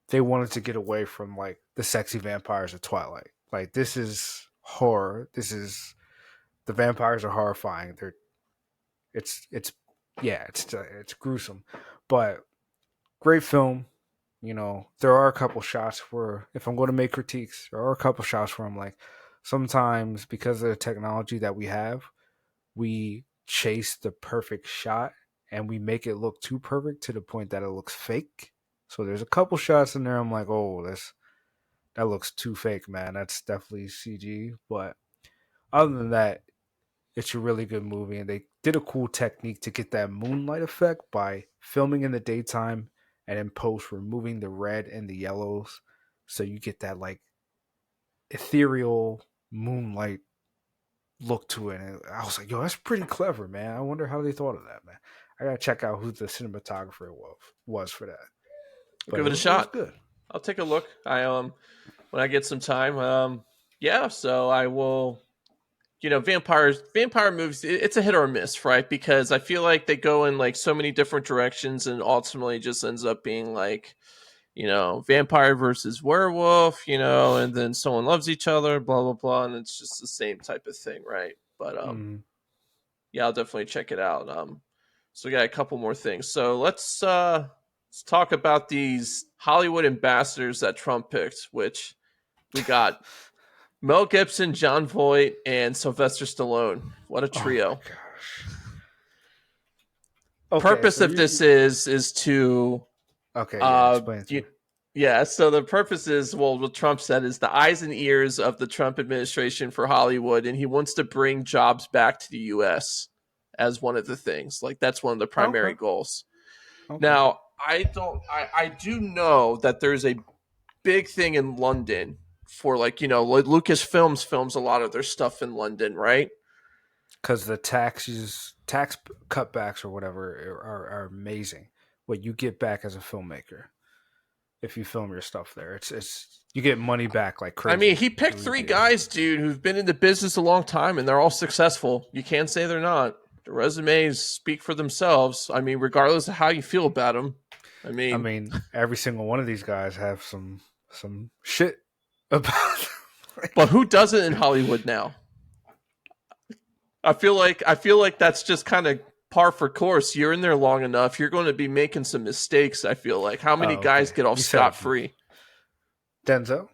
they wanted to get away from like the sexy vampires of Twilight. Like this is horror. This is the vampires are horrifying. It's yeah, it's gruesome, but great film. There are a couple shots where if I'm going to make critiques, there are a couple shots where I'm like, sometimes because of the technology that we have, we chase the perfect shot and we make it look too perfect to the point that it looks fake. So there's a couple shots in there I'm like, oh, that looks too fake, man. That's definitely CG. But other than that, it's a really good movie, and they did a cool technique to get that moonlight effect by filming in the daytime and in post removing the red and the yellows, so you get that like ethereal moonlight look to it. And I was like, yo, that's pretty clever, man. I wonder how they thought of that, man. I gotta check out who the cinematographer was for that. I'll But give it it a was it was shot. good. I'll take a look. I when I get some time. Yeah, so I will. Vampire movies. It's a hit or a miss, right? Because I feel like they go in like so many different directions, and ultimately just ends up being like, vampire versus werewolf, and then someone loves each other, blah blah blah, and it's just the same type of thing, right? But Mm. yeah, I'll definitely check it out. So we got a couple more things. So let's talk about these Hollywood ambassadors that Trump picked, which we got Mel Gibson, John Voight, and Sylvester Stallone. What a Oh my trio! gosh. Okay, Purpose so of this is to okay, yeah, uh explain it to you, me. yeah, so the purpose is, well, what Trump said is the eyes and ears of the Trump administration for Hollywood, and he wants to bring jobs back to the US as one of the things. Like that's one of the Okay, primary goals. okay. Now, I do know that there's a big thing in London for like, like Lucasfilms films a lot of their stuff in London, right? Because the tax cutbacks or whatever are amazing. What you get back as a filmmaker. if you film your stuff there. It's you get money back like I mean, crazy. he picked Really three do. guys, dude, who've been in the business a long time, and they're all successful. You can't say they're not. The resumes speak for themselves. I mean, regardless of how you feel about them. I I mean, mean, every single one of these guys have some shit about. but who doesn't in Hollywood now? I feel like that's just kind of par for course. You're in there long enough, you're going to be making some mistakes. I feel like how many Oh, guys okay. get off You said scot free? Denzel.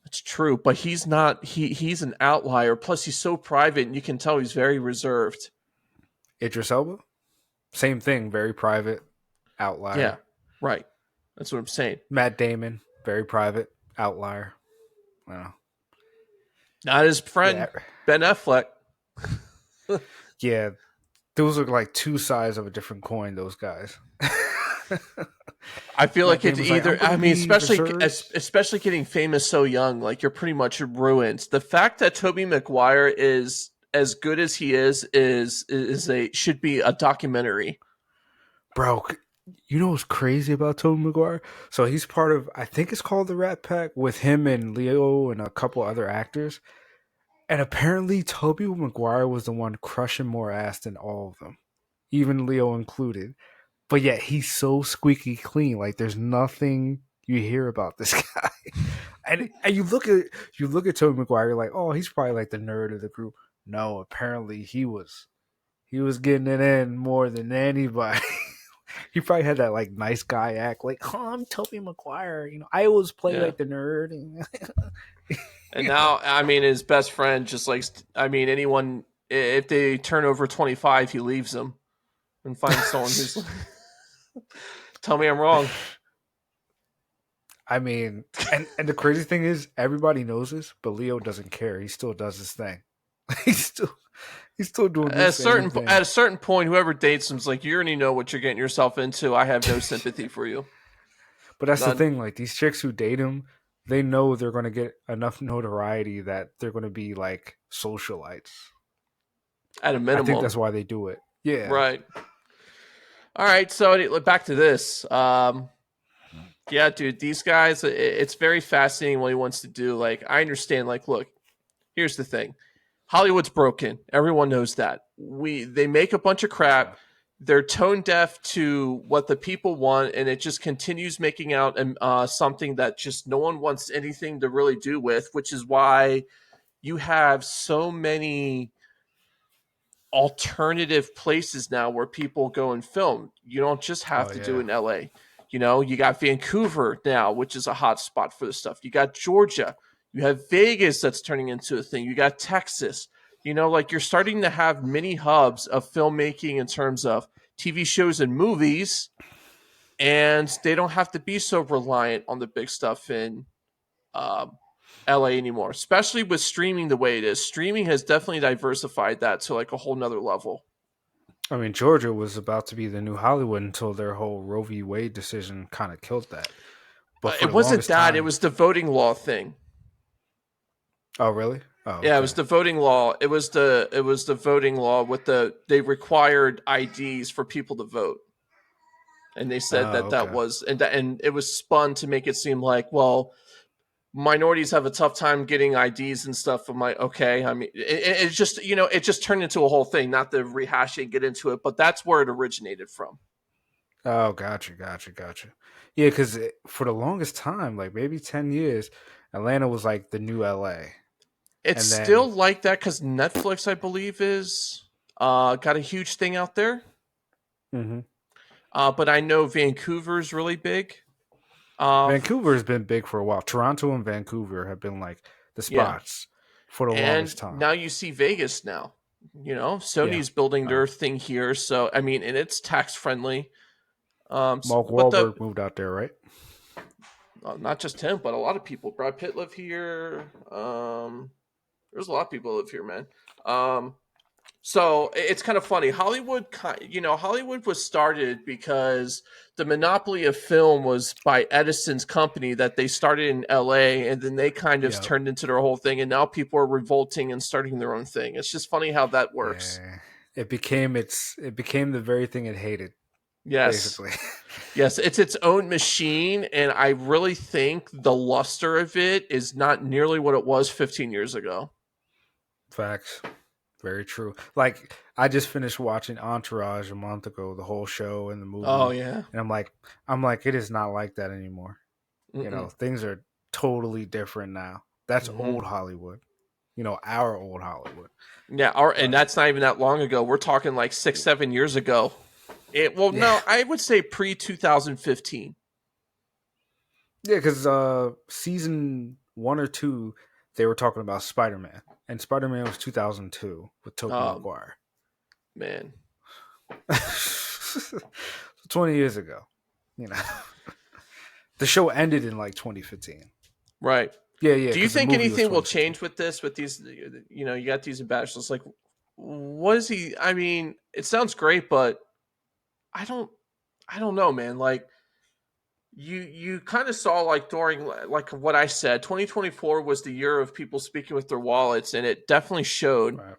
It's true, but he's not. He's an outlier. Plus, he's so private, and you can tell he's very reserved. Idris Elba. Same thing. Very private. Yeah, Outlier. right. That's what I'm saying. Matt Damon. Very private. Outlier. Well, Not his friend yeah. Ben Affleck. Yeah. Those are like two sides of a different coin. Those guys. I feel Matt like it's Damon's like, I'm either. gonna I mean, be reserved. especially getting famous so young, like you're pretty much ruined. The fact that Tobey Maguire is as good as he is a should be a documentary. Bro, you know what's crazy about Tobey Maguire? So he's part of, I think it's called the Rat Pack, with him and Leo and a couple other actors. And apparently, Tobey Maguire was the one crushing more ass than all of them, even Leo included. But yet he's so squeaky clean. Like there's nothing you hear about this guy. And you look at Tobey Maguire, you're like, oh, he's probably like the nerd of the group. No, apparently he was getting it in more than anybody. He probably had that like nice guy act, like, oh, I'm Tobey Maguire. I always play Yeah. like the nerd. And now, I mean, his best friend just like, I mean, anyone, if they turn over 25, he leaves them and finds someone who's, tell me I'm wrong. I mean, and the crazy thing is, everybody knows this, but Leo doesn't care. He still does his thing. he's still he's still doing the same At thing. a certain point, whoever dates him's like, you already know what you're getting yourself into. I have no sympathy for you. But that's the None. thing. Like these chicks who date him, they know they're gonna get enough notoriety that they're gonna be like socialites. At a I think minimum. that's why they do it. Yeah. Right. All right. So back to this. Yeah, dude, these guys, it's very fascinating what he wants to do. Like, I understand. Like, look, here's the thing. Hollywood's broken. Everyone knows that. They make a bunch of Yeah. crap. They're tone deaf to what the people want, and it just continues making out something that just no one wants anything to really do with, which is why you have so many alternative places now where people go and film. You don't just have Oh to do it yeah. in LA. You got Vancouver now, which is a hot spot for this stuff. You got Georgia. You have Vegas that's turning into a thing. You got Texas. Like you're starting to have mini hubs of filmmaking in terms of TV shows and movies, and they don't have to be so reliant on the big stuff in um, LA anymore, especially with streaming the way it is. Streaming has definitely diversified that to like a whole nother level. I mean, Georgia was about to be the new Hollywood until their whole Roe v. Wade decision kind of killed that. But for It the wasn't longest that; it time, was the voting law thing. oh really? Oh Yeah, it okay. was the voting law. It was the voting law with they required IDs for people to vote, and they said Oh that okay. was and it was spun to make it seem like, well, minorities have a tough time getting IDs and stuff. I'm like, okay. I mean, it just it just turned into a whole thing. Not to rehash it and get into it, but that's where it originated from. Oh, gotcha. Yeah, because for the longest time, like maybe 10 years, Atlanta was like the new LA, It's and still then like that because Netflix, I believe, is got a huge thing out there. hmm But I know Vancouver's really big. Uh, Vancouver has been big for a while. Toronto and Vancouver have been like the yeah, spots for the and longest time. now you see Vegas now. Yeah. Sony's building Oh, their thing here, so I mean, and it's tax friendly. Mark But Wahlberg moved out there, right? not just him, but a lot of people. Brad Pitt live here. There's a lot of people live here, man. Um, So it's kind of funny. Hollywood was started because the monopoly of film was by Edison's company that they started in LA, and then they kind of Yep. turned into their whole thing, and now people are revolting and starting their own thing. It's just funny how that works. Yeah. It became the very thing it hated. Yes. basically. Yes, it's its own machine, and I really think the luster of it is not nearly what it was 15 years ago. Facts. Very true. Like I just finished watching Entourage a month ago, the whole show and the Oh movie, yeah. and I'm like, it is not like that anymore. Mm-mm. Things are totally different now. That's Mm-hmm. old Hollywood. Our old Hollywood. Yeah, and But that's not even that long ago. We're talking like 6, 7 years ago. yeah, No, I would say pre 2015. yeah, because season 1 or 2, they were talking about Spider Man, and Spider Man was 2002 with Tobey Um, Maguire. man, 20 years ago. You know, the show ended in like 2015. right. Yeah, yeah, Do you because the think movie was anything will 2015. change with this? With these, you got these ambassadors. Like, what is he? I mean, it sounds great, but I don't, I don't know, man. Like, you kind of saw like during like what I said, 2024 was the year of people speaking with their wallets, and it definitely showed. Right.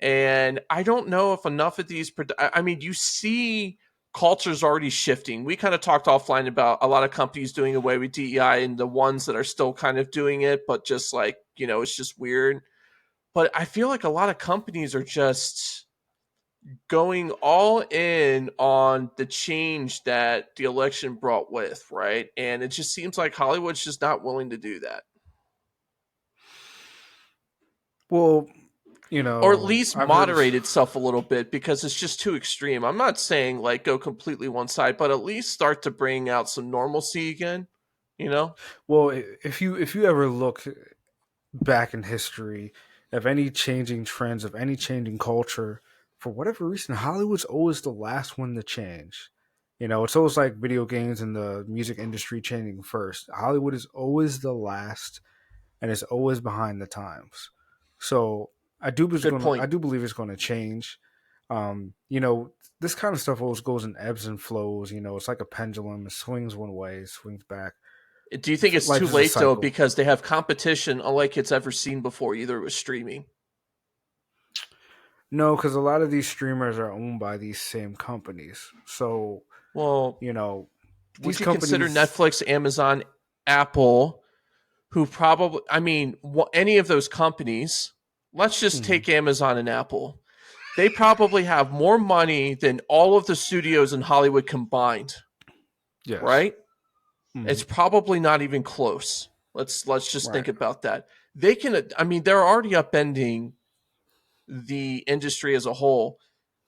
And I don't know if enough of these. I mean, you see culture's already shifting. We kind of talked offline about a lot of companies doing away with DEI and the ones that are still kind of doing it, but just like, it's just weird. But I feel like a lot of companies are just going all in on the change that the election brought with, right? And it just seems like Hollywood's just not willing to do that. Well, Or at least I've heard. moderate itself a little bit because it's just too extreme. I'm not saying like go completely one side, but at least start to bring out some normalcy again, you know? Well, if you ever look back in history of any changing trends, of any changing culture, for whatever reason, Hollywood's always the last one to change. It's always like video games and the music industry changing first. Hollywood is always the last, and it's always behind the times. So Good I point. do believe it's gonna change. Um, you know, this kind of stuff always goes in ebbs and flows. It's like a pendulum. It swings one way, swings back. Do you think it's too Life is a late though cycle. because they have competition unlike it's ever seen before, either with streaming? No, because a lot of these streamers are owned by these same companies. So, Well, you know, these would you consider companies. Netflix, Amazon, Apple, who probably, I mean, any of those companies, let's just Mhm, take Amazon and Apple. They probably have more money than all of the studios in Hollywood combined, yes. right? Hmm. It's probably not even close. Let's just think Right. about that. They can, I mean, they're already upending the industry as a whole.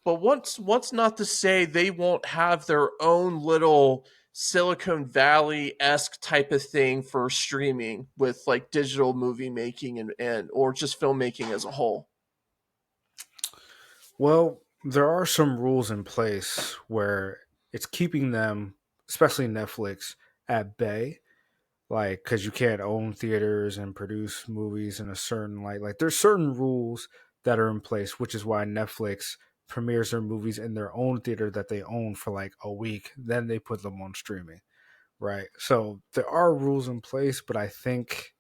But what's not to say they won't have their own little Silicon Valley esque type of thing for streaming with like digital movie making and or just filmmaking as a whole. Well, there are some rules in place where it's keeping them, especially Netflix, at bay. Like, because you can't own theaters and produce movies in a certain light. Like, there's certain rules that are in place, which is why Netflix premieres their movies in their own theater that they own for like a week. Then they put them on streaming. Right. So there are rules in place, but I think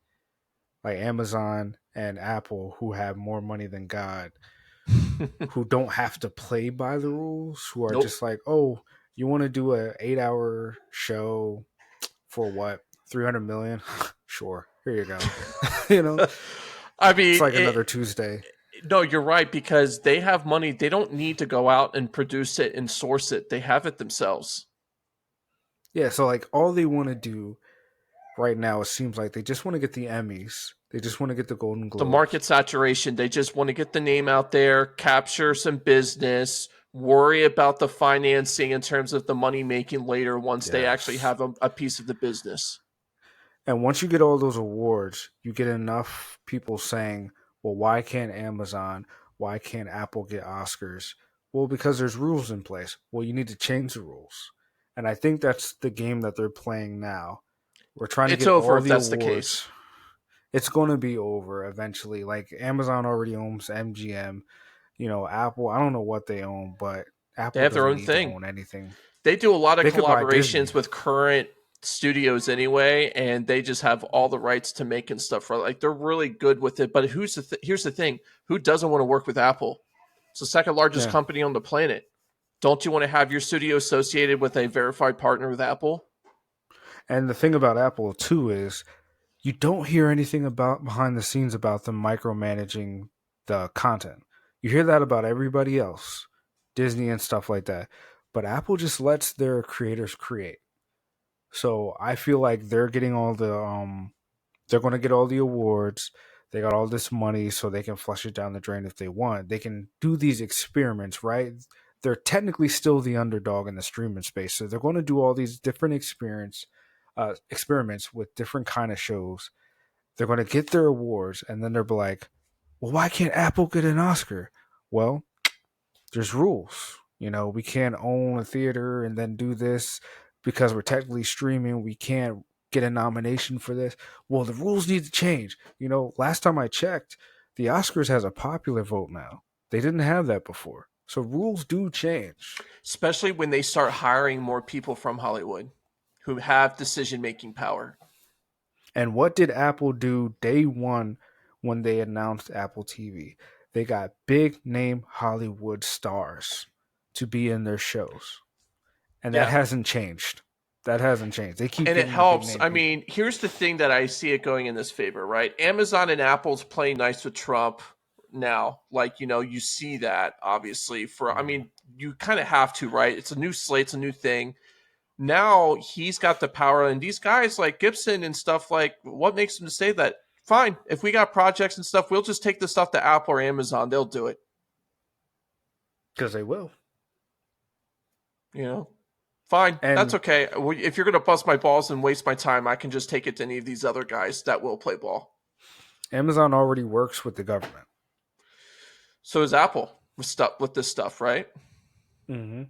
like Amazon and Apple, who have more money than God, who don't have to play by the rules, who are Nope. just like, oh, you want to do a 8 hour show for what, 300 million? Sure, here you go. you know, I it's mean, like another Tuesday. no, you're right because they have money. They don't need to go out and produce it and source it. They have it themselves. Yeah, so like all they want to do right now, it seems like they just want to get the Emmys, they just want to get the Golden The Globes. market saturation. They just want to get the name out there, capture some business, worry about the financing in terms of the money making later once they actually Yes. have a piece of the business. And once you get all those awards, you get enough people saying, well, why can't Amazon, why can't Apple get Oscars? Well, because there's rules in place. Well, you need to change the rules. And I think that's the game that they're playing now. We're trying to It's get over all if the that's the case. awards. It's going to be over eventually. Like Amazon already owns MGM. Apple, I don't know what they own, but They Apple have their doesn't own need to thing. own anything. They do a lot of They could buy Disney. collaborations with current studios anyway, and they just have all the rights to make and stuff. For like they're really good with it. But here's the thing: who doesn't want to work with Apple? It's the second largest Yeah. company on the planet. Don't you want to have your studio associated with a verified partner with Apple? And the thing about Apple too is you don't hear anything about behind the scenes about them micromanaging the content. You hear that about everybody else, Disney and stuff like that. But Apple just lets their creators create. So I feel like they're going to get all the awards. They got all this money so they can flush it down the drain if they want. They can do these experiments, right? They're technically still the underdog in the streaming space. So they're going to do all these different experiments with different kind of shows. They're going to get their awards and then they'll be like, well, why can't Apple get an Oscar? Well, there's rules. We can't own a theater and then do this because we're technically streaming. We can't get a nomination for this. Well, the rules need to change. Last time I checked, the Oscars has a popular vote now. They didn't have that before. So rules do change. Especially when they start hiring more people from Hollywood who have decision making power. And what did Apple do day one when they announced Apple TV? They got big name Hollywood stars to be in their shows. And that Yeah. hasn't changed. That hasn't changed. They keep And it getting the big helps. name I people. mean, here's the thing that I see it going in this favor, right? Amazon and Apple's playing nice with Trump now. Like, you see that obviously I Mm. mean, you kind of have to, right? It's a new slate, it's a new thing. Now he's got the power, and these guys like Gibson and stuff, like, what makes them say that? Fine, if we got projects and stuff, we'll just take the stuff to Apple or Amazon. They'll do it. Because they will. You know, fine, that's And okay. If you're gonna bust my balls and waste my time, I can just take it to any of these other guys that will play ball. Amazon already works with the government. So is Apple with this stuff, right? Mm-hmm.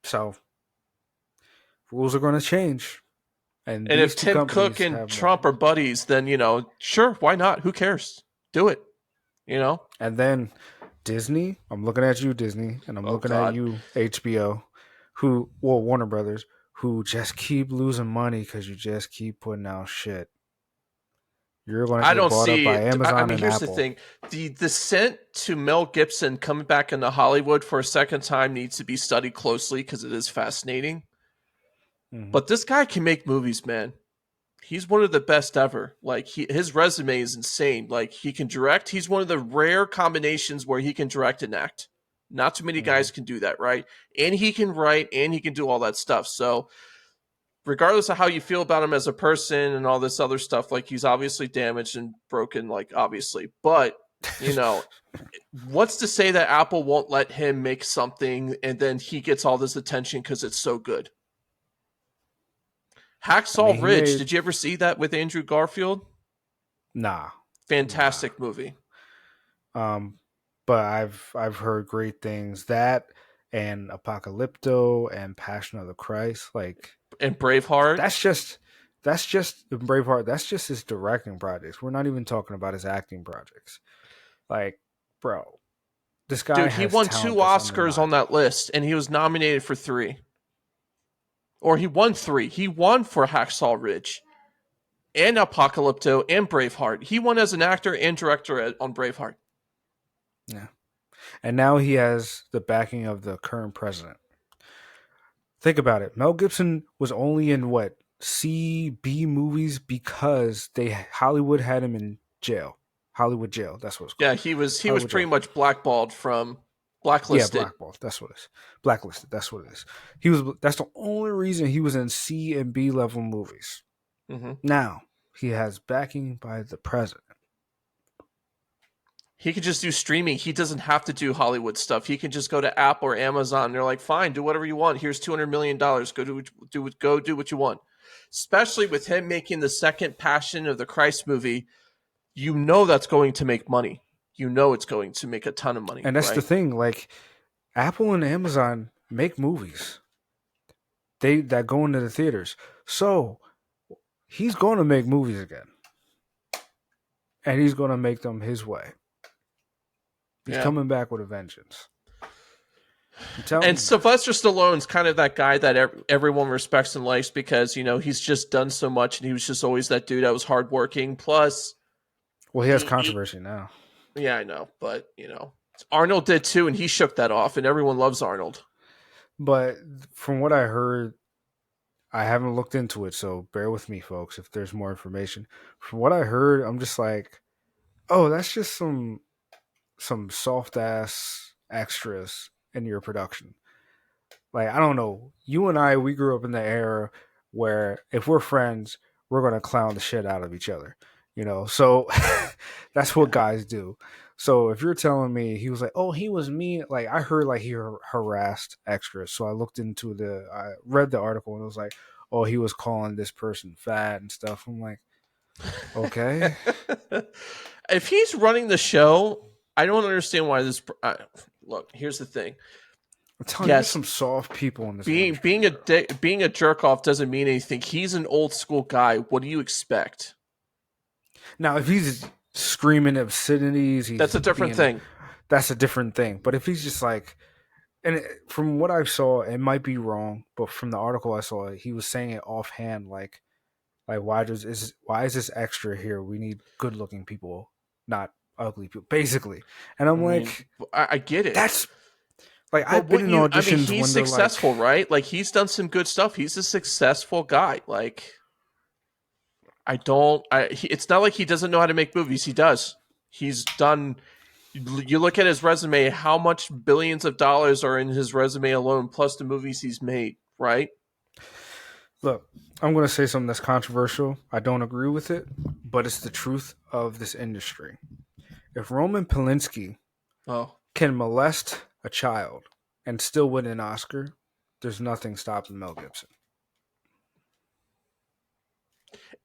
So rules are going to change. And And these if two Tim Cook companies and have money. Trump are buddies, then sure, why not? Who cares? Do it. You know? And then Disney, I'm looking at you, Disney, and I'm Oh looking at God. you, HBO, Warner Brothers, who just keep losing money because you just keep putting out shit. You're going to I get don't bought up by see. I Amazon mean, and here's the Apple. thing: the descent to Mel Gibson coming back into Hollywood for a second time needs to be studied closely because it is fascinating. Mm-hmm. But this guy can make movies, man. He's one of the best ever. Like his resume is insane. Like he can direct. He's one of the rare combinations where he can direct and act. Not too many Mm-hmm. guys can do that, right? And he can write and he can do all that stuff. So regardless of how you feel about him as a person and all this other stuff, like he's obviously damaged and broken, like obviously. But you know, what's to say that Apple won't let him make something and then he gets all this attention because it's so good? I mean, Hacksaw he Ridge. made Did you ever see that with Andrew Garfield? nah, nah. Fantastic movie. Um, but I've heard great things that and Apocalypto and Passion of the Christ. Like And Braveheart. that's just Braveheart. That's just his directing projects. We're not even talking about his acting projects. Like, bro, this guy Dude, he has won two talent that's Oscars on undeniable. that list and he was nominated for three. Or he won three. He won for Hacksaw Ridge and Apocalypto and Braveheart. He won as an actor and director on Braveheart. Yeah, and now he has the backing of the current president. Think about it. Mel Gibson was only in what B movies because they Hollywood had him in jail. Hollywood jail. That's what it's Yeah, called. he was Hollywood pretty jail. much blackballed from Yeah, Blacklisted. blackballed. That's what it is. Blacklisted. That's what it is. He was. That's the only reason he was in C and B level movies. Hmm. Now he has backing by the president. He could just do streaming. He doesn't have to do Hollywood stuff. He can just go to Apple or Amazon. They're like, fine, do whatever you want. Here's $200 million. Go do what you want. Especially with him making the second Passion of the Christ movie, you know that's going to make money. You know it's going to make a ton of money, And that's the right? thing. Like Apple and Amazon make movies. They that go into the theaters. So he's going to make movies again, and he's going to make them his way. He's Yeah. coming back with a vengeance. I'm And telling you. Sylvester Stallone's kind of that guy that everyone respects and likes because, he's just done so much and he was just always that dude that was hardworking. Plus, Well, he has he controversy now. yeah, I know, but Arnold did too, and he shook that off, and everyone loves Arnold. But from what I heard, I haven't looked into it, so bear with me, folks, if there's more information. From what I heard, I'm just like, oh, that's just some soft ass extras in your production. Like, I don't know. You and I, we grew up in the era where if we're friends, we're gonna clown the shit out of each other. So that's what Yeah. guys do. So if you're telling me he was like, oh, he was mean, like I heard like he harassed extras. So I read the article and it was like, oh, he was calling this person fat and stuff. I'm like, okay. If he's running the show, I don't understand why this. Look, here's the thing. I'm telling you, there's Yes, some soft people in this being industry, being a bro. being a jerk off doesn't mean anything. He's an old school guy. What do you expect? Now, if he's screaming obscenities, That's he's a different being thing. that's a different thing. But if he's just like, from what I saw, it might be wrong, but from the article I saw, he was saying it offhand, like why is this extra here? We need good looking people, not ugly people, basically. And I I'm mean, like, I get it, that's like but I've been in wouldn't you? I mean, auditions he's when they're like, successful, right? Like he's done some good stuff. He's a successful guy. Like I don't. It's not like he doesn't know how to make movies. He does. He's done. You look at his resume. How much billions of dollars are in his resume alone, plus the movies he's made, right? look, I'm gonna say something that's controversial. I don't agree with it, but it's the truth of this industry. If Roman Polanski Oh, can molest a child and still win an Oscar, there's nothing stopping Mel Gibson.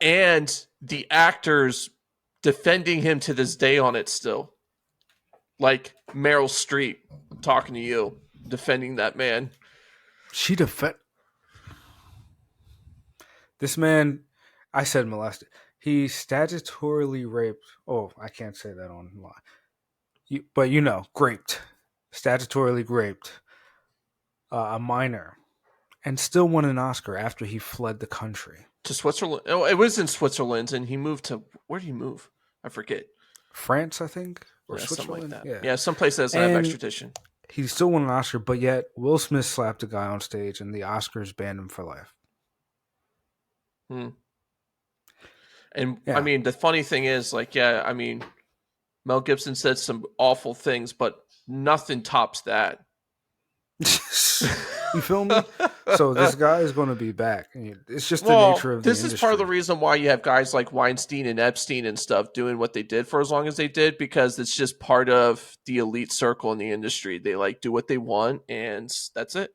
and the actors defending him to this day on it still. Like Meryl Streep talking to you, defending that man. She defend this man. I said molested. He statutorily raped. Oh, I can't say that online. But raped, statutorily raped a minor, and still won an Oscar after he fled the country. To Switzerland. Oh, it was in Switzerland, and he moved to where did he move? I forget. France, I think, or Yeah, something like Switzerland. that. Yeah, Yeah, some place that doesn't have and extradition. he still won an Oscar. But yet, Will Smith slapped a guy on stage, and the Oscars banned him for life. Hmm. And I Yeah. mean, the funny thing is, like, yeah, I mean, Mel Gibson said some awful things, but nothing tops that. You feel me? So this guy is going to be back. It's just the nature Well, of the this is part of the industry. reason why you have guys like Weinstein and Epstein and stuff doing what they did for as long as they did, because it's just part of the elite circle in the industry. They like do what they want, and that's it.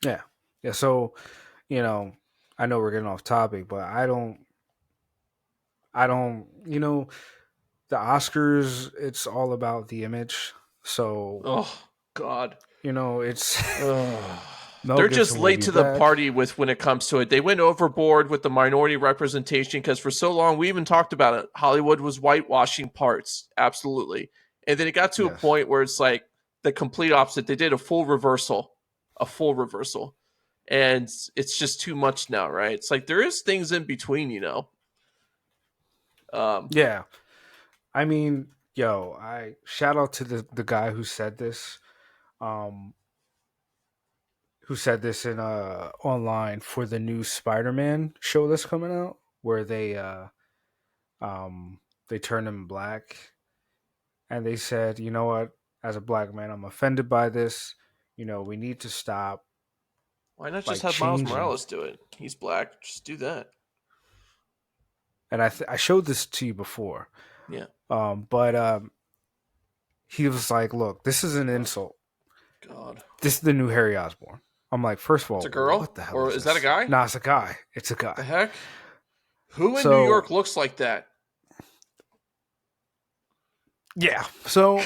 Yeah. Yeah. So, you know, I know we're getting off topic, but I don't, the Oscars, it's all about the image. So, Oh God. it's Ugh. Mel They're just Gibson will late be to the back. party with when it comes to it. They went overboard with the minority representation because for so long we even talked about it. Hollywood was whitewashing parts, absolutely, and then it got to a Yes. point where it's like the complete opposite. They did a full reversal, and it's just too much now, right? It's like there is things in between, you know. Um, Yeah. I mean, yo, I shout out to the guy um who said this in online for the new Spider-Man show that's coming out where um they turned him black and they said, "You know what? As a black man, I'm offended by this. We need to stop why not just like have Miles changing." Morales do it? He's black. Just do that. And I showed this to you before. Yeah. But he was like, "Look, this is an Oh insult. God. This is the new Harry Osborn." I'm like, first of It's all, a what girl, the hell or is is that a this? guy? Nah, it's a guy. It's a The guy. heck? Who in New So York looks like that? yeah. So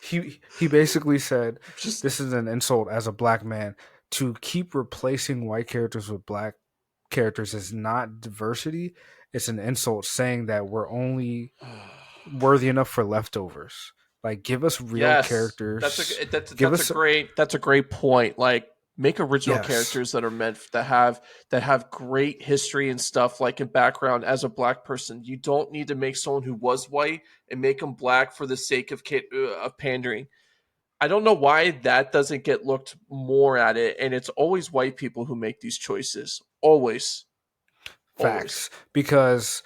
he basically said Just this is an insult as a black man to keep replacing white characters with black characters is not diversity. It's an insult saying that we're only worthy enough for leftovers. Like give us real yes, that's characters. a that's Give that's a us great that's a great point. Like make original yes. characters that are meant that have great history and stuff like in background as a black person. You don't need to make someone who was white and make them black for the sake of pandering. I don't know why that doesn't get looked more at it, and it's always white people who make these choices. Always, always. Facts. Because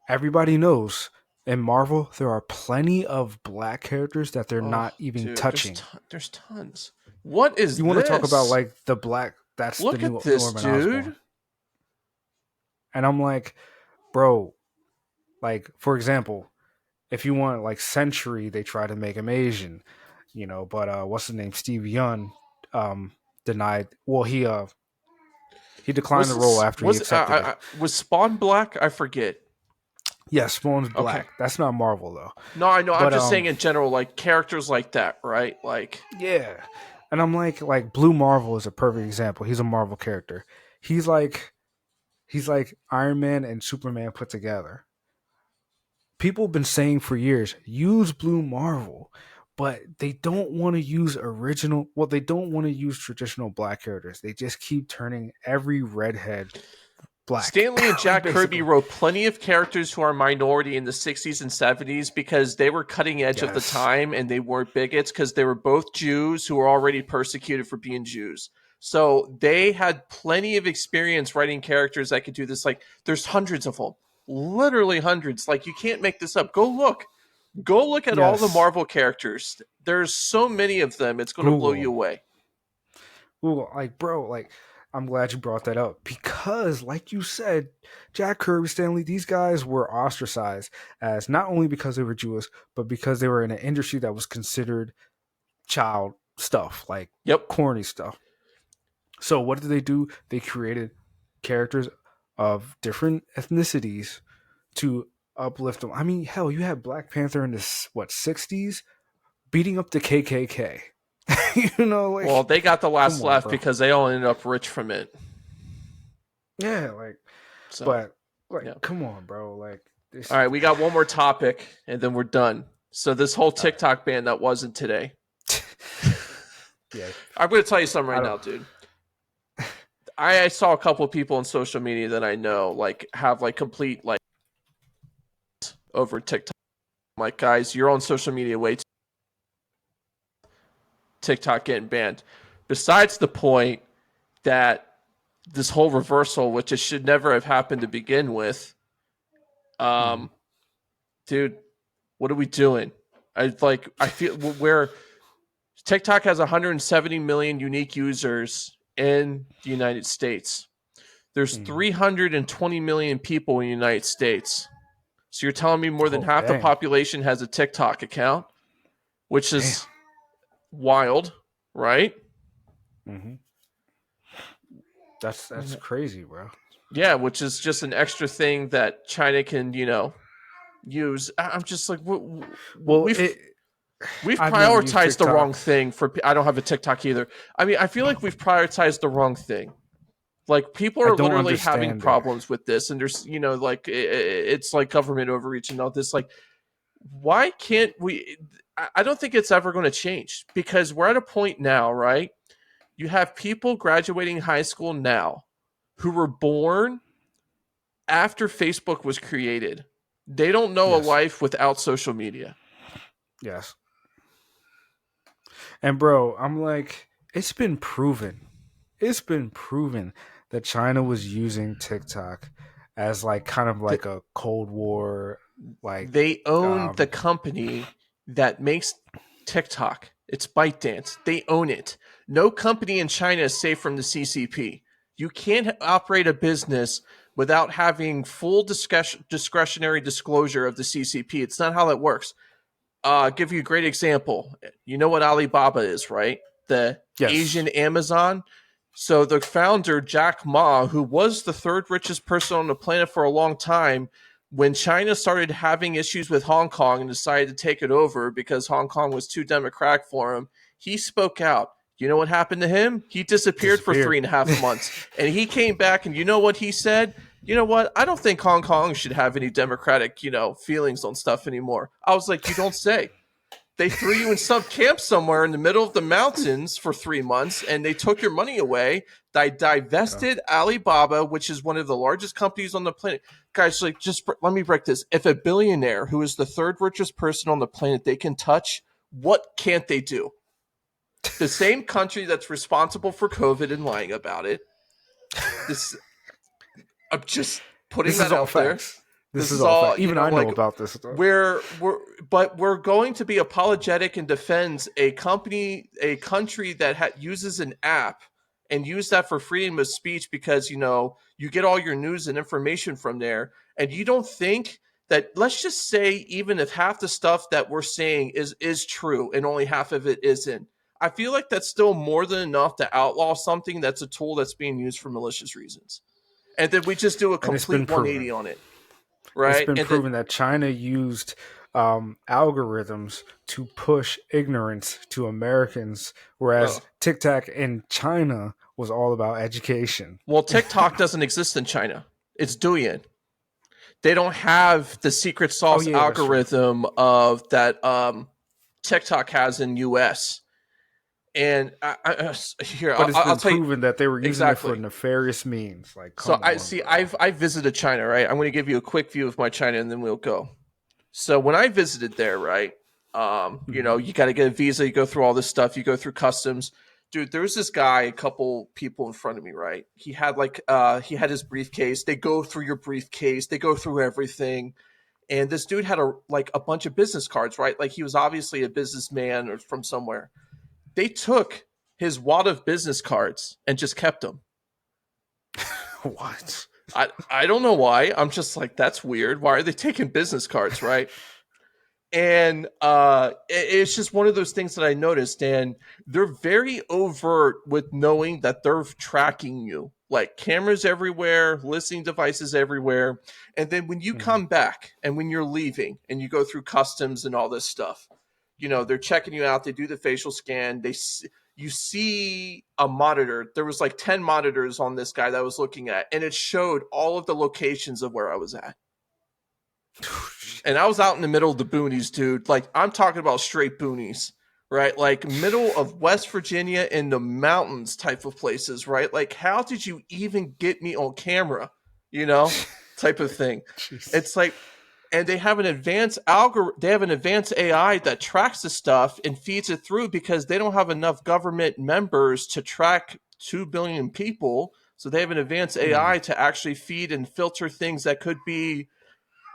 everybody knows in Marvel there are plenty of black characters that they're Oh, not even dude, touching. there's tons. What is You want to talk about this? like the black that's the Look new at this, Norman Osborn. dude. And I'm like, bro, like for example, if you want like Century, they try to make him Asian, but what's his name? Steve Young um denied he declined Was the role this after he accepted it. was Spawn black? I forget. Yes, Spawn's Okay. black. That's not Marvel though. No, I know. I'm But just saying in general, like characters like that, right? Like, yeah. And I'm like Blue Marvel is a perfect example. He's a Marvel character. He's like he's like Iron Man and Superman put together. People have been saying for years, use Blue Marvel, but they don't want to use original. Well, they don't want to use traditional black characters. They just keep turning every redhead black, Stanley and like Jack Kirby basically. wrote plenty of characters who are minority in the 60s and 70s because they were cutting edge of the Yes, time and they weren't bigots because they were both Jews who were already persecuted for being Jews. So they had plenty of experience writing characters that could do this. Like, there's hundreds of them, literally hundreds. Like, you can't make this up. Go look. Go look at all the yes. Marvel characters. There's so many of them. It's going to blow you Google, away. Google, like bro, like I'm glad you brought that up because, like you said, Jack Kirby, Stanley, these guys were ostracized as not only because they were Jewish, but because they were in an industry that was considered child stuff, like Yep. corny stuff. So what did they do? They created characters of different ethnicities to uplift them. I mean, hell, you had Black Panther in the what 60s beating up the KKK. Well, Like they got the come last on, laugh bro. because they all ended up rich from it. Yeah, like So, but like yeah. come on, bro. Like this. All right, we got one more topic and then we're done. So, this whole All right. TikTok ban that wasn't today. Yeah, I'm going to tell you something I right don't. now, dude. I saw a couple of people on social media that I know like have like complete like over TikTok. I'm like, guys, you're on social media way too. TikTok getting banned. Besides the point that this whole reversal, which it should never have happened to begin with, Mhm. um, dude, what are we doing? I feel where TikTok has 170 million unique users in the United States. There's Mhm. 320 million people in the United States. So you're telling me more than Oh half the damn, population has a TikTok account, which damn. is wild, right? Hmm. That's crazy, bro. Yeah, which is just an extra thing that China can, use. I'm just like, Well, we've we've I've never used prioritized the TikTok. wrong thing for. I don't have a TikTok either. I mean, I feel like we've prioritized the wrong thing. Like people I are don't literally having understand it. problems with this, and there's like it's like government overreach and all this. Like, why can't we? I don't think it's ever going to change because we're at a point now, right? You have people graduating high school now who were born after Facebook was created. They don't know a Yes, life without social media. yes. And bro, I'm like, it's been proven. It's been proven that China was using TikTok as like kind of The, like a Cold War, like they own the um, company that makes TikTok. It's ByteDance. They own it. No company in China is safe from the CCP. You can't operate a business without having full discretionary disclosure of the CCP. It's not how that works. Give you a great example. You know what Alibaba is, right? The yes, Asian Amazon. So the founder, Jack Ma, who was the third richest person on the planet for a long time, when China started having issues with Hong Kong and decided to take it over because Hong Kong was too democratic for him, he spoke out. You know what happened to him? He disappeared for three disappeared. and a half months. And he came back, and you know what he said? You know what? I don't think Hong Kong should have any democratic, feelings on stuff anymore. I was like, you don't say. They threw you in some camp somewhere in the middle of the mountains for 3 months and they took your money away. They Yeah. divested Alibaba, which is one of the largest companies on the planet. Guys, let me break this. If a billionaire who is the third richest person on the planet, they can touch What can't they do? The same country that's responsible for COVID and lying about it. This, I'm just putting This is that all out there. facts. This This is is all all, facts. Even I know about this stuff. we're going to be apologetic and defends a country that uses an app and use that for freedom of speech because you get all your news and information from there, and you don't think that, let's just say, even if half the stuff that we're saying is true and only half of it isn't, I feel like that's still more than enough to outlaw something that's a tool that's being used for malicious reasons, and then we just do a And it's been complete proven. 180 on it, It's right? been And then, proven that China used algorithms to push ignorance to Americans, whereas oh, TikTok in China was all about education. well, TikTok doesn't exist in China. It's Douyin. They don't have the secret Oh sauce yeah, that's true. algorithm of that TikTok has in US. And here, But it's I'll been tell you proven that they were using it for exactly. nefarious means. Like, So come I on, see. bro. I've visited China, right? I'm going to give you a quick view of my China, and then we'll go. So when I visited there, right, Hmm. you got to get a visa, you go through all this stuff, you go through customs. Dude, there was this guy, a couple people in front of me, right? He had his briefcase. They go through your briefcase, they go through everything. And this dude had a bunch of business cards, right? Like he was obviously a businessman or from somewhere. They took his wad of business cards and just kept them. What? I don't know why. I'm just like, that's weird. Why are they taking business cards, right? And it's just one of those things that I noticed, and they're very overt with knowing that they're tracking you, like cameras everywhere, listening devices everywhere. And then when you Hmm. come back and when you're leaving and you go through customs and all this stuff, they're checking you out, they do the facial scan, you see a monitor. There was like 10 monitors on this guy that I was looking at, and it showed all of the locations of where I was at. And I was out in the middle of the boonies, dude. Like, I'm talking about straight boonies, right? Like middle of West Virginia in the mountains type of places, right? Like, how did you even get me on camera? You know, type of thing. Jesus. It's like, and they have an advanced algorithm. They have an advanced AI that tracks the stuff and feeds it through because they don't have enough government members to track 2 billion people. So they have an advanced Hmm. AI to actually feed and filter things that could be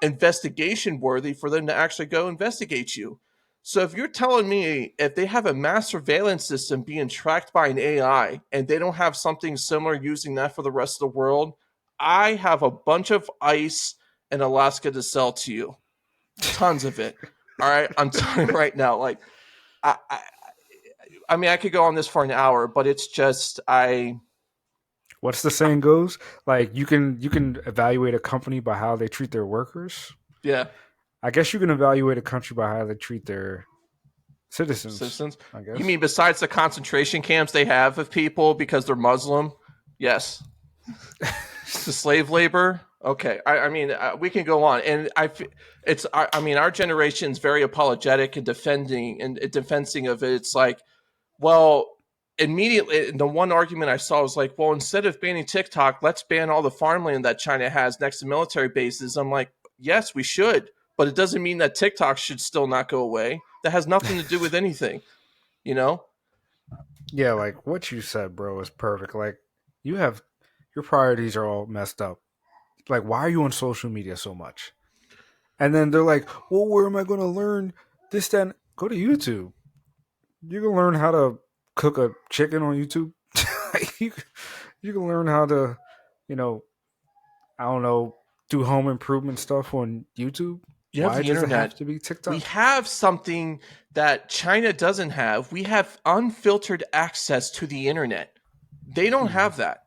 investigation worthy for them to actually go investigate you. So if you're telling me if they have a mass surveillance system being tracked by an AI and they don't have something similar using that for the rest of the world, I have a bunch of ice in Alaska to sell to you. Tons of it. All right, I'm telling you right now. Like, I, I, I mean, I could go on this for an hour, but it's just What's the saying goes? Like, you can evaluate a company by how they treat their workers. yeah, I guess you can evaluate a country by how they treat their citizens. citizens. I You guess. mean besides the concentration camps they have of people because they're Muslim? Yes, to slave labor. Okay, I mean we can go on, and I mean our generation's very apologetic and defending of it. It's like, well, immediately the one argument I saw was like, well, instead of banning TikTok, let's ban all the farmland that China has next to military bases. I'm like, yes, we should, but it doesn't mean that TikTok should still not go away. That has nothing to do with anything, you know. Yeah, like what you said, bro, is perfect. Like, you have your priorities are all messed up. Like, why are you on social media so much? And then they're like, well, where am I going to learn this? Then go to YouTube. You can learn how to cook a chicken on YouTube. you, you can learn how to, you know, I don't know, do home improvement stuff on YouTube. You have Why the does it have internet. to be We TikTok? have something that China doesn't have. We have unfiltered access to the internet. They don't Hmm. have that.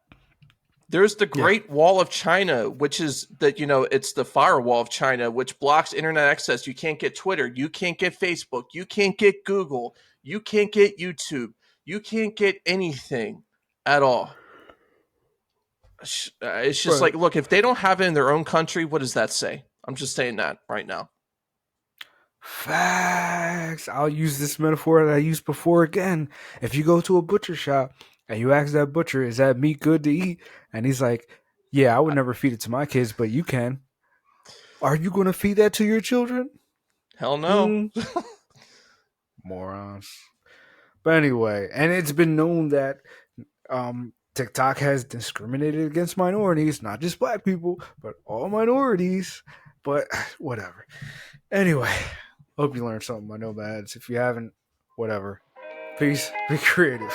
There's the Yeah, Great Wall of China, which is that, it's the firewall of China, which blocks internet access. You can't get Twitter, you can't get Facebook, you can't get Google, you can't get YouTube, you can't get anything at all. It's just but like, look, if they don't have it in their own country, what does that say? I'm just saying that right now. facts. I'll use this metaphor that I used before again. If you go to a butcher shop and you ask that butcher, is that meat good to eat? And he's like, yeah, I would never feed it to my kids, but you can. Are you going to feed that to your children? Hell no. Hmm. Morons. But anyway, and it's been known that TikTok has discriminated against minorities, not just black people, but all minorities. But whatever. Anyway, hope you learned something, my nomads. If you haven't, whatever. Peace. Be creative.